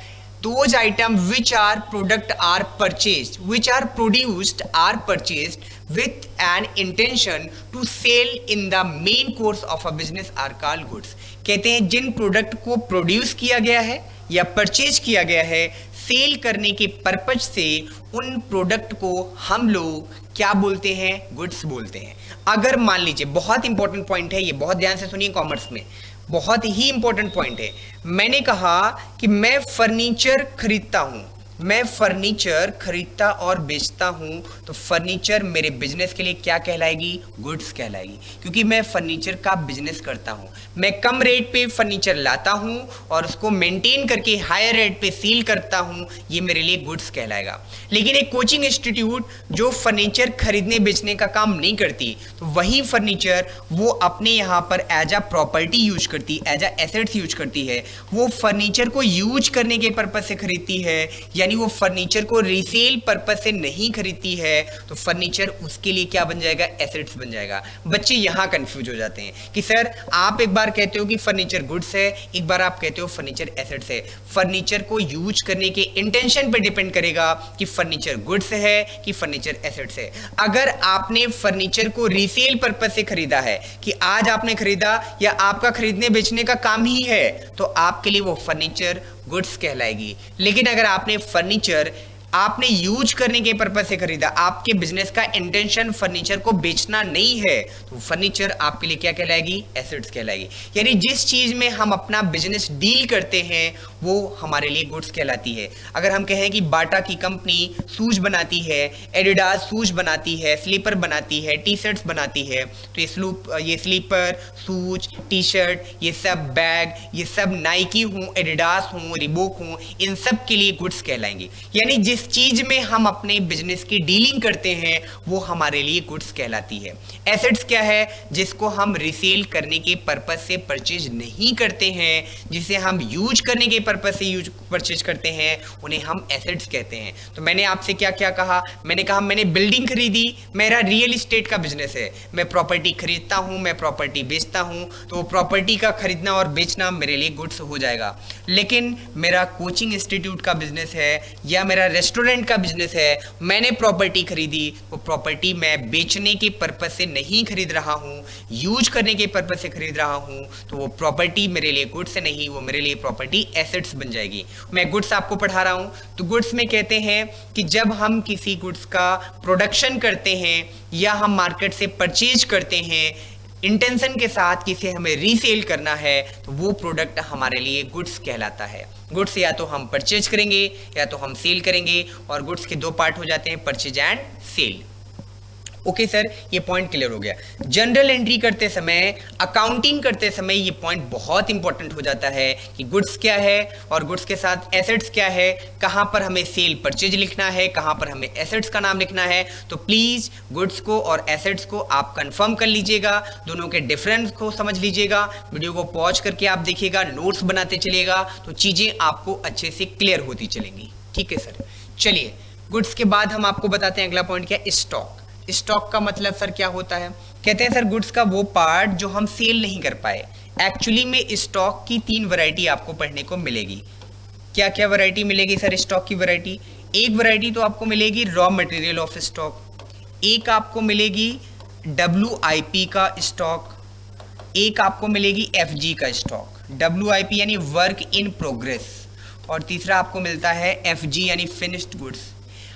those items which are product are purchased, which are produced are purchased with an intention to sell in the main course of a business are called goods। कहते हैं जिन प्रोडक्ट को प्रोड्यूस किया गया है या परचेज किया गया है सेल करने के पर्पज से, उन प्रोडक्ट को हम लोग क्या बोलते हैं, गुड्स बोलते हैं। अगर मान लीजिए, बहुत इंपॉर्टेंट पॉइंट है ये, बहुत ध्यान से सुनिए, कॉमर्स में बहुत ही इंपॉर्टेंट पॉइंट है। मैंने कहा कि मैं फर्नीचर खरीदता हूं, मैं फर्नीचर खरीदता और बेचता हूं, तो फर्नीचर मेरे बिजनेस के लिए क्या कहलाएगी, गुड्स कहलाएगी, क्योंकि मैं फर्नीचर का बिजनेस करता हूं। मैं कम रेट पे फर्नीचर लाता हूं और उसको मेंटेन करके हायर रेट पे सेल करता हूं, ये मेरे लिए गुड्स कहलाएगा। लेकिन एक कोचिंग इंस्टीट्यूट जो फर्नीचर खरीदने बेचने का काम नहीं करती, तो वही फर्नीचर वो अपने यहाँ पर एज अ प्रॉपर्टी यूज करती, एज अ एसेट्स यूज करती है। वो फर्नीचर को यूज करने के पर्पज से खरीदती है, यानी वो फर्नीचर को रीसेल पर्पस से नहीं खरीदती है, तो फर्नीचर उसके लिए क्या बन जाएगा, एसेट्स बन जाएगा। बच्चे यहां कंफ्यूज हो जाते हैं कि सर आप एक बार कहते हो कि फर्नीचर गुड्स है, एक बार आप कहते हो फर्नीचर एसेट्स है। फर्नीचर को यूज करने के इंटेंशन पे डिपेंड करेगा कि फर्नीचर गुड्स है कि फर्नीचर एसेट्स है। अगर आपने फर्नीचर को रीसेल पर्पस से खरीदा है कि आज आपने खरीदा या आपका खरीदने बेचने का काम ही है, तो आपके लिए वो फर्नीचर गुड्स कहलाएगी। लेकिन अगर आपने फर्नीचर आपने यूज करने के पर्पज से खरीदा, आपके बिजनेस का इंटेंशन फर्नीचर को बेचना नहीं है, तो फर्नीचर आपके लिए क्या कहलाएगी, एसेट्स कहलाएगी। यानी जिस चीज में हम अपना बिजनेस डील करते हैं वो हमारे लिए गुड्स कहलाती है। अगर हम कहें कि बाटा की कंपनी शूज बनाती है, एडिडास शूज बनाती है, स्लीपर बनाती है, टी शर्ट्स बनाती है, तो ये स्लीपर, शूज, टी शर्ट, ये सब बैग, ये सब नाइकी हूँ, एडिडास हूँ, रिबोक हूँ, इन सब के लिए गुड्स कहलाएंगी। यानी जिस चीज में हम अपने बिजनेस की डीलिंग करते हैं वो हमारे लिए गुड्स कहलाती है। एसेट्स क्या है, जिसको हम रिसेल करने के पर्पज से परचेज नहीं करते हैं, जिसे हम यूज करने के पर्पज से परचेज करते हैं, उन्हें हम एसेट्स कहते हैं। तो मैंने आपसे क्या क्या कहा, मैंने कहा मैंने बिल्डिंग खरीदी, मेरा रियल एस्टेट का बिजनेस है, मैं प्रॉपर्टी खरीदता हूं, मैं प्रॉपर्टी बेचता हूं, तो प्रॉपर्टी का खरीदना और बेचना मेरे लिए गुड्स हो जाएगा। लेकिन मेरा कोचिंग इंस्टीट्यूट का बिजनेस है या मेरा रेस्टोरेंट का बिजनेस है, मैंने प्रॉपर्टी खरीदी, वो प्रॉपर्टी मैं बेचने के पर्पज से नहीं खरीद रहा हूं, यूज करने के पर्पज से खरीद रहा हूं, तो वो प्रॉपर्टी मेरे लिए गुड्स नहीं, वो मेरे लिए प्रॉपर्टी एसेट्स बन जाएगी। मैं गुड्स आपको पढ़ा रहा हूं, तो गुड्स में कहते हैं कि जब हम किसी गुड्स का प्रोडक्शन करते हैं या हम मार्केट से परचेज करते हैं इंटेंशन के साथ कि इसे हमें रीसेल करना है, तो वो प्रोडक्ट हमारे लिए गुड्स कहलाता है। गुड्स या तो हम परचेज करेंगे या तो हम सेल करेंगे, और गुड्स के दो पार्ट हो जाते हैं, purchase and sale. Okay sir, ये पॉइंट क्लियर हो गया। जनरल एंट्री करते समय, अकाउंटिंग करते समय ये पॉइंट बहुत इंपॉर्टेंट हो जाता है कि गुड्स क्या है और गुड्स के साथ एसेट्स क्या है, कहाँ पर हमें सेल परचेज लिखना है, कहाँ पर हमें एसेट्स का नाम लिखना है। तो प्लीज गुड्स को और एसेट्स को आप कंफर्म कर लीजिएगा, दोनों के डिफरेंस को समझ लीजिएगा, वीडियो को पॉज करके आप देखिएगा, नोट्स बनाते चलिएगा, तो चीजें आपको अच्छे से क्लियर होती चलेंगी। ठीक है सर, चलिए गुड्स के बाद हम आपको बताते हैं अगला पॉइंट क्या है, स्टॉक। स्टॉक का मतलब सर क्या होता है, कहते हैं सर गुड्स का वो पार्ट जो हम सेल नहीं कर पाए। एक्चुअली में स्टॉक की 3 वैरायटी आपको पढ़ने को मिलेगी। क्या क्या वैरायटी मिलेगी सर स्टॉक की वैरायटी? एक वैरायटी तो आपको मिलेगी रॉ मटेरियल ऑफ स्टॉक, एक आपको मिलेगी WIP का स्टॉक, एक आपको मिलेगी FG का स्टॉक। WIP यानी वर्क इन प्रोग्रेस, और तीसरा आपको मिलता है FG यानी फिनिश्ड गुड्स।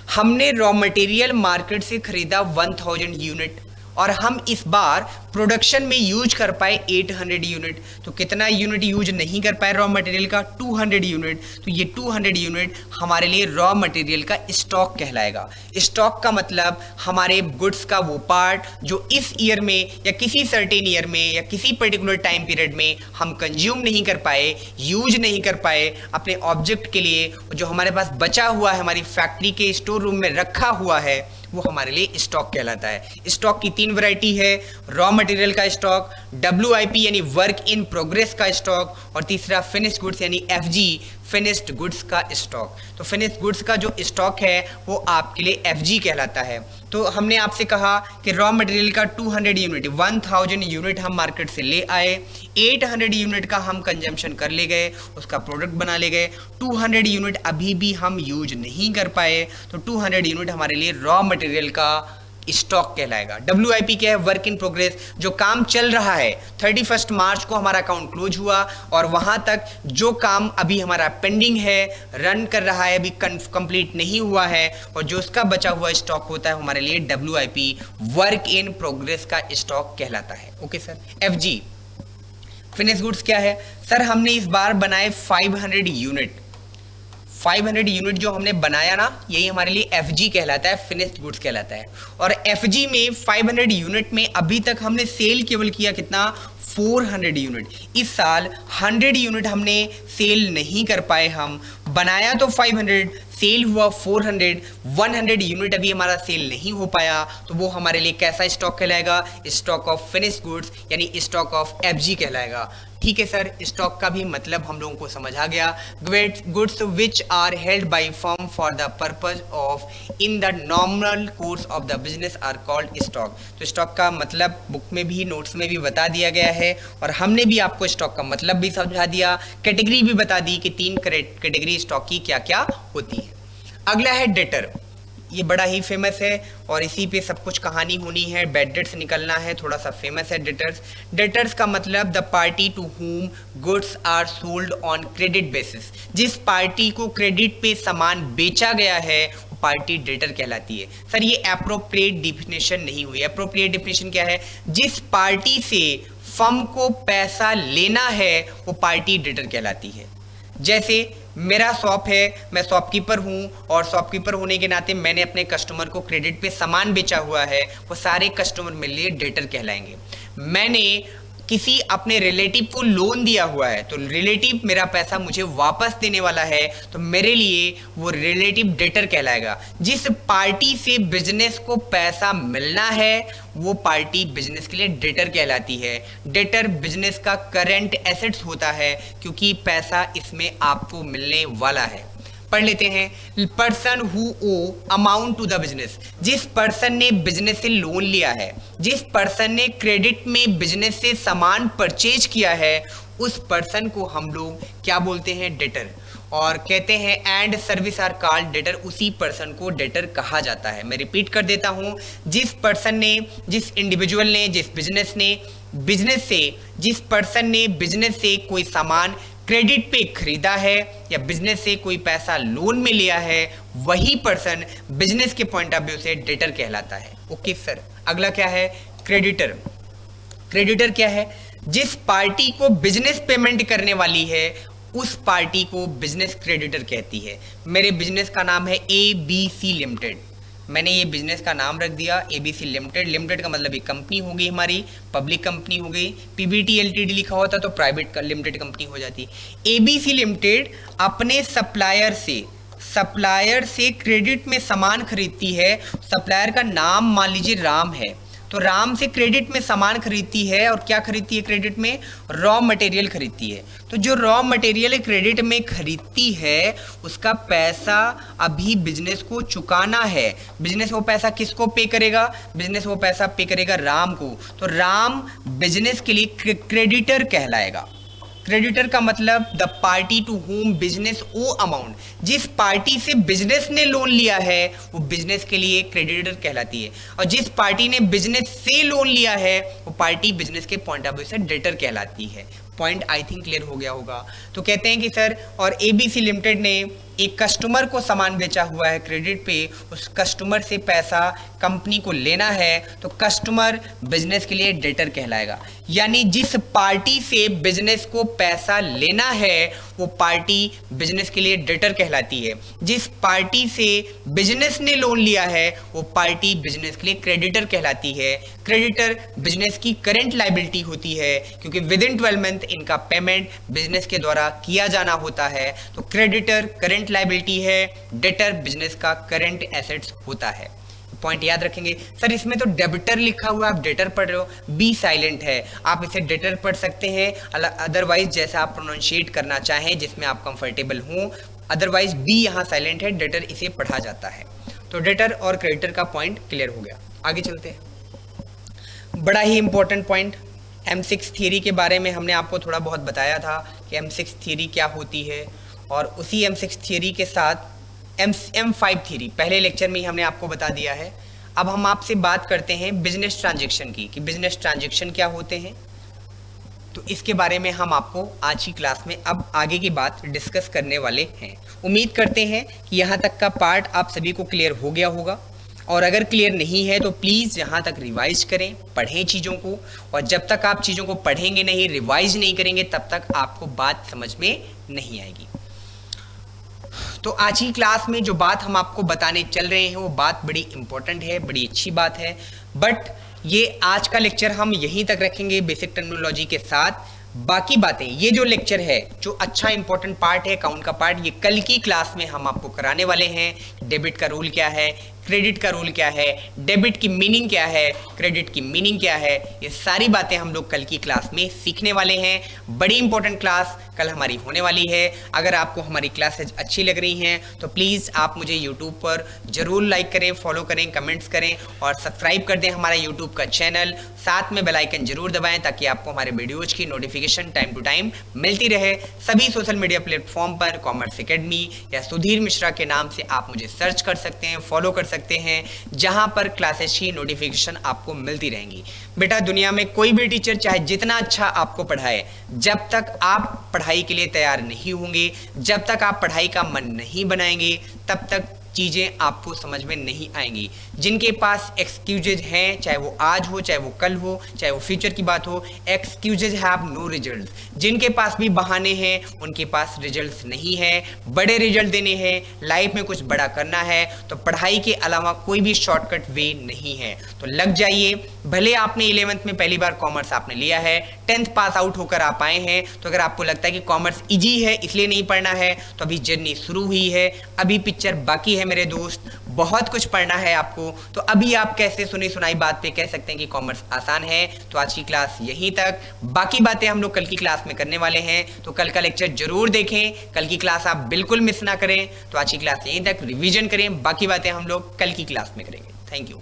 हमने रॉ मटेरियल मार्केट से खरीदा 1000 यूनिट और हम इस बार प्रोडक्शन में यूज कर पाए 800 यूनिट। तो कितना यूनिट यूज नहीं कर पाए रॉ मटेरियल का? 200 यूनिट। तो ये 200 यूनिट हमारे लिए रॉ मटेरियल का स्टॉक कहलाएगा। स्टॉक का मतलब हमारे गुड्स का वो पार्ट जो इस ईयर में या किसी सर्टेन ईयर में या किसी पर्टिकुलर टाइम पीरियड में हम कंज्यूम नहीं कर पाए, यूज नहीं कर पाए अपने ऑब्जेक्ट के लिए, जो हमारे पास बचा हुआ है, हमारी फैक्ट्री के स्टोर रूम में रखा हुआ है, वो हमारे लिए स्टॉक कहलाता है। स्टॉक की 3 वैरायटी है, रॉ मटेरियल का स्टॉक, WIP यानी वर्क इन प्रोग्रेस का स्टॉक, और तीसरा फिनिश्ड गुड्स यानी FG फिनिश्ड गुड्स का स्टॉक। तो फिनिश्ड गुड्स का जो स्टॉक है वो आपके लिए FG कहलाता है। तो हमने आपसे कहा कि रॉ मटेरियल का 200 यूनिट 1000 यूनिट हम मार्केट से ले आए, 800 यूनिट का हम कंजम्पशन कर ले गए, उसका प्रोडक्ट बना ले गए, 200 यूनिट अभी भी हम यूज नहीं कर पाए, तो 200 यूनिट हमारे लिए रॉ मटेरियल का स्टॉक कहलाएगा। WIP क्या है? वर्क इन प्रोग्रेस, जो काम चल रहा है। 31 मार्च को हमारा अकाउंट क्लोज हुआ और वहां तक जो काम अभी हमारा पेंडिंग है, रन कर रहा है, अभी कंप्लीट नहीं हुआ है, और जो उसका बचा हुआ स्टॉक होता है हमारे लिए WIP वर्क इन प्रोग्रेस का स्टॉक कहलाता है। Okay sir. FG finish goods क्या है? सर हमने इस बार बनाए 500 यूनिट। 500 यूनिट जो हमने बनाया ना, यही हमारे लिए FG कहलाता है, फिनिश्ड गुड्स कहलाता है। और FG में 500 यूनिट में अभी तक हमने सेल केवल किया कितना? 400 यूनिट। इस साल 100 यूनिट हमने सेल नहीं कर पाए। हम बनाया तो 500, सेल हुआ 400, 100 यूनिट अभी हमारा सेल नहीं हो पाया, तो वो हमारे लिए कैसा स्टॉक कहलाएगा? स्टॉक ऑफ फिनिश्ड गुड्स यानी स्टॉक ऑफ FG कहलाएगा। ठीक है सर, स्टॉक का भी मतलब हम लोगों को समझ आ गया। Goods which are held by firm for the purpose of in the normal course of the business are called stock. तो स्टॉक का मतलब बुक में भी, नोट्स में भी बता दिया गया है, और हमने भी आपको स्टॉक का मतलब भी समझा दिया, कैटेगरी भी बता दी कि 3 कैटेगरी स्टॉक की क्या क्या होती है। अगला है डेटर। ये बड़ा ही फेमस है और इसी पे सब कुछ कहानी होनी है, बैड डेट से निकलना है, थोड़ा सा फेमस है डेटर्स। डेटर्स का मतलब the party to whom goods are sold on credit basis. जिस पार्टी को क्रेडिट पे सामान बेचा गया है वो पार्टी डेटर कहलाती है। सर ये एप्रोप्रिएट डिफिनेशन नहीं हुई। एप्रोप्रिएट डिफिनेशन क्या है? जिस पार्टी से फर्म को पैसा लेना है वो पार्टी डेटर कहलाती है। जैसे मेरा शॉप है, मैं शॉपकीपर हूँ, और शॉपकीपर होने के नाते मैंने अपने कस्टमर को क्रेडिट पे सामान बेचा हुआ है, वो सारे कस्टमर मेरे लिए डेटर कहलाएंगे। मैंने किसी अपने रिलेटिव को लोन दिया हुआ है, तो रिलेटिव मेरा पैसा मुझे वापस देने वाला है, तो मेरे लिए वो रिलेटिव डेटर कहलाएगा। जिस पार्टी से बिजनेस को पैसा मिलना है वो पार्टी बिजनेस के लिए डेटर कहलाती है। डेटर बिजनेस का करंट एसेट्स होता है क्योंकि पैसा इसमें आपको मिलने वाला है। पढ़ लेते हैं। Person who owe amount to the business. जिस पर्सन ने बिजनेस से लोन लिया है, जिस पर्सन ने क्रेडिट में बिजनेस से सामान परचेज किया है, उस पर्सन को हम लोग क्या बोलते हैं? डेटर। और कहते हैं and service are called debtor. उसी पर्सन को डेटर कहा जाता है। मैं रिपीट कर देता हूं, जिस पर्सन ने, जिस इंडिविजुअल ने, जिस बिजनेस ने जिस पर्सन ने बिजनेस से कोई सामान क्रेडिट पे खरीदा है या बिजनेस से कोई पैसा लोन में लिया है, वही पर्सन बिजनेस के पॉइंट ऑफ व्यू से डेटर कहलाता है। Okay sir. अगला क्या है? क्रेडिटर। क्रेडिटर क्या है? जिस पार्टी को बिजनेस पेमेंट करने वाली है उस पार्टी को बिजनेस क्रेडिटर कहती है। मेरे बिजनेस का नाम है ABC लिमिटेड। मैंने ये बिजनेस का नाम रख दिया ABC लिमिटेड। लिमिटेड का मतलब एक कंपनी हो गई, हमारी पब्लिक कंपनी हो गई। PBT LTD लिखा होता तो प्राइवेट लिमिटेड कंपनी हो जाती। ABC लिमिटेड अपने सप्लायर से क्रेडिट में सामान खरीदती है। सप्लायर का नाम मान लीजिए राम है, तो राम से क्रेडिट में सामान खरीदती है, और क्या खरीदती है क्रेडिट में? रॉ मटेरियल खरीदती है। तो जो रॉ मटेरियल क्रेडिट में खरीदती है उसका पैसा अभी बिजनेस को चुकाना है। बिजनेस वो पैसा किसको पे करेगा? बिजनेस वो पैसा पे करेगा राम को। तो राम बिजनेस के लिए क्रेडिटर कहलाएगा। क्रेडिटर का मतलब the party to whom business owe amount. जिस पार्टी से बिजनेस ने लोन लिया है वो बिजनेस के लिए क्रेडिटर कहलाती है, और जिस पार्टी ने बिजनेस से लोन लिया है वो पार्टी बिजनेस के पॉइंट ऑफ व्यू से डेटर कहलाती है। पॉइंट आई थिंक क्लियर हो गया होगा। तो कहते हैं कि सर, और एबीसी लिमिटेड ने एक कस्टमर को सामान बेचा हुआ है क्रेडिट पे, उस कस्टमर से पैसा कंपनी को लेना है, तो कस्टमर बिजनेस के लिए डेटर कहलाएगा। यानी जिस पार्टी से बिजनेस को पैसा लेना है वो पार्टी बिजनेस के लिए डेटर कहलाती है। जिस पार्टी से बिजनेस ने लोन लिया है वो पार्टी बिजनेस के लिए क्रेडिटर कहलाती है। क्रेडिटर बिजनेस की करंट लायबिलिटी होती है, क्योंकि विद इन 12 मंथ इनका पेमेंट बिजनेस के द्वारा किया जाना होता है। तो क्रेडिटर करंट लायबिलिटी है, डेटर बिजनेस का करंट एसेट्स होता है। पॉइंट याद रखेंगे। सर इसमें तो डेबिटर लिखा हुआ है, आप डेटर पढ़ रहे हो, बी साइलेंट है, आप इसे डेटर पढ़ सकते हैं, अदरवाइज जैसा आप प्रोनाउंशिएट करना चाहें जिसमें आप कंफर्टेबल हो। अदरवाइज बी यहाँ साइलेंट है, डेटर इसे पढ़ा जाता है। तो डेटर और क्रेडिटर का पॉइंट क्लियर हो गया। आगे चलते हैं। बड़ा ही इंपॉर्टेंट पॉइंट, M6 थियरी के बारे में हमने आपको थोड़ा बहुत बताया था कि M6 थियरी क्या होती है, और उसी M6 थियरी के साथ M5 थियरी पहले लेक्चर में ही हमने आपको बता दिया है। अब हम आपसे बात करते हैं बिजनेस ट्रांजैक्शन की, कि बिजनेस ट्रांजैक्शन क्या होते हैं। तो इसके बारे में हम आपको आज की क्लास में अब आगे की बात डिस्कस करने वाले हैं। उम्मीद करते हैं कि यहाँ तक का पार्ट आप सभी को क्लियर हो गया होगा, और अगर क्लियर नहीं है तो प्लीज़ यहाँ तक रिवाइज करें, पढ़ें चीज़ों को, और जब तक आप चीज़ों को पढ़ेंगे नहीं, रिवाइज नहीं करेंगे, तब तक आपको बात समझ में नहीं आएगी। तो आज की क्लास में जो बात हम आपको बताने चल रहे हैं वो बात बड़ी इंपॉर्टेंट है, बड़ी अच्छी बात है, बट ये आज का लेक्चर हम यहीं तक रखेंगे बेसिक टर्मिनोलॉजी के साथ। बाकी बातें, ये जो लेक्चर है, जो अच्छा इंपॉर्टेंट पार्ट है अकाउंट का पार्ट, ये कल की क्लास में हम आपको कराने वाले हैं। डेबिट का रूल क्या है, क्रेडिट का रूल क्या है, डेबिट की मीनिंग क्या है, क्रेडिट की मीनिंग क्या है, ये सारी बातें हम लोग कल की क्लास में सीखने वाले हैं। बड़ी इंपॉर्टेंट क्लास कल हमारी होने वाली है। अगर आपको हमारी क्लासेज अच्छी लग रही हैं तो प्लीज़ आप मुझे यूट्यूब पर ज़रूर लाइक करें, फॉलो करें, कमेंट्स करें, और सब्सक्राइब कर दें हमारा यूट्यूब का चैनल। साथ में बेल आइकन जरूर दबाएं ताकि आपको हमारे वीडियोज़ की नोटिफिकेशन टाइम टू टाइम मिलती रहे। सभी सोशल मीडिया प्लेटफॉर्म पर कॉमर्स एकेडमी या सुधीर मिश्रा के नाम से आप मुझे सर्च कर सकते हैं, फॉलो कर सकते हैं, जहां पर क्लासेस की नोटिफिकेशन आपको मिलती रहेंगी। बेटा दुनिया में कोई भी टीचर चाहे जितना अच्छा आपको पढ़ाए, जब तक आप पढ़ाई के लिए तैयार नहीं होंगे, जब तक आप पढ़ाई का मन नहीं बनाएंगे, तब तक चीज़ें आपको समझ में नहीं आएंगी। जिनके पास एक्सक्यूजेज हैं, चाहे वो आज हो, चाहे वो कल हो, चाहे वो फ्यूचर की बात हो, एक्सक्यूजेज हैव नो रिजल्ट। जिनके पास भी बहाने हैं उनके पास रिजल्ट्स नहीं है। बड़े रिजल्ट देने हैं, लाइफ में कुछ बड़ा करना है, तो पढ़ाई के अलावा कोई भी शॉर्टकट वे नहीं है। तो लग जाइए। भले आपने 11th में पहली बार कॉमर्स आपने लिया है, 10th पास आउट होकर आप आए हैं, तो अगर आपको लगता है कि कॉमर्स इजी है इसलिए नहीं पढ़ना है, तो अभी जर्नी शुरू हुई है, अभी पिक्चर बाकी है मेरे दोस्त, बहुत कुछ पढ़ना है आपको। तो अभी आप कैसे सुनी सुनाई बात पे कह सकते हैं कि कॉमर्स आसान है। तो आज की क्लास यहीं तक, बाकी बातें हम लोग कल की क्लास में करने वाले हैं। तो कल का लेक्चर जरूर देखें, कल की क्लास आप बिल्कुल मिस ना करें। तो आज की क्लास यहीं तक, रिवीजन करें, बाकी बातें हम लोग कल की क्लास में करेंगे। Thank you.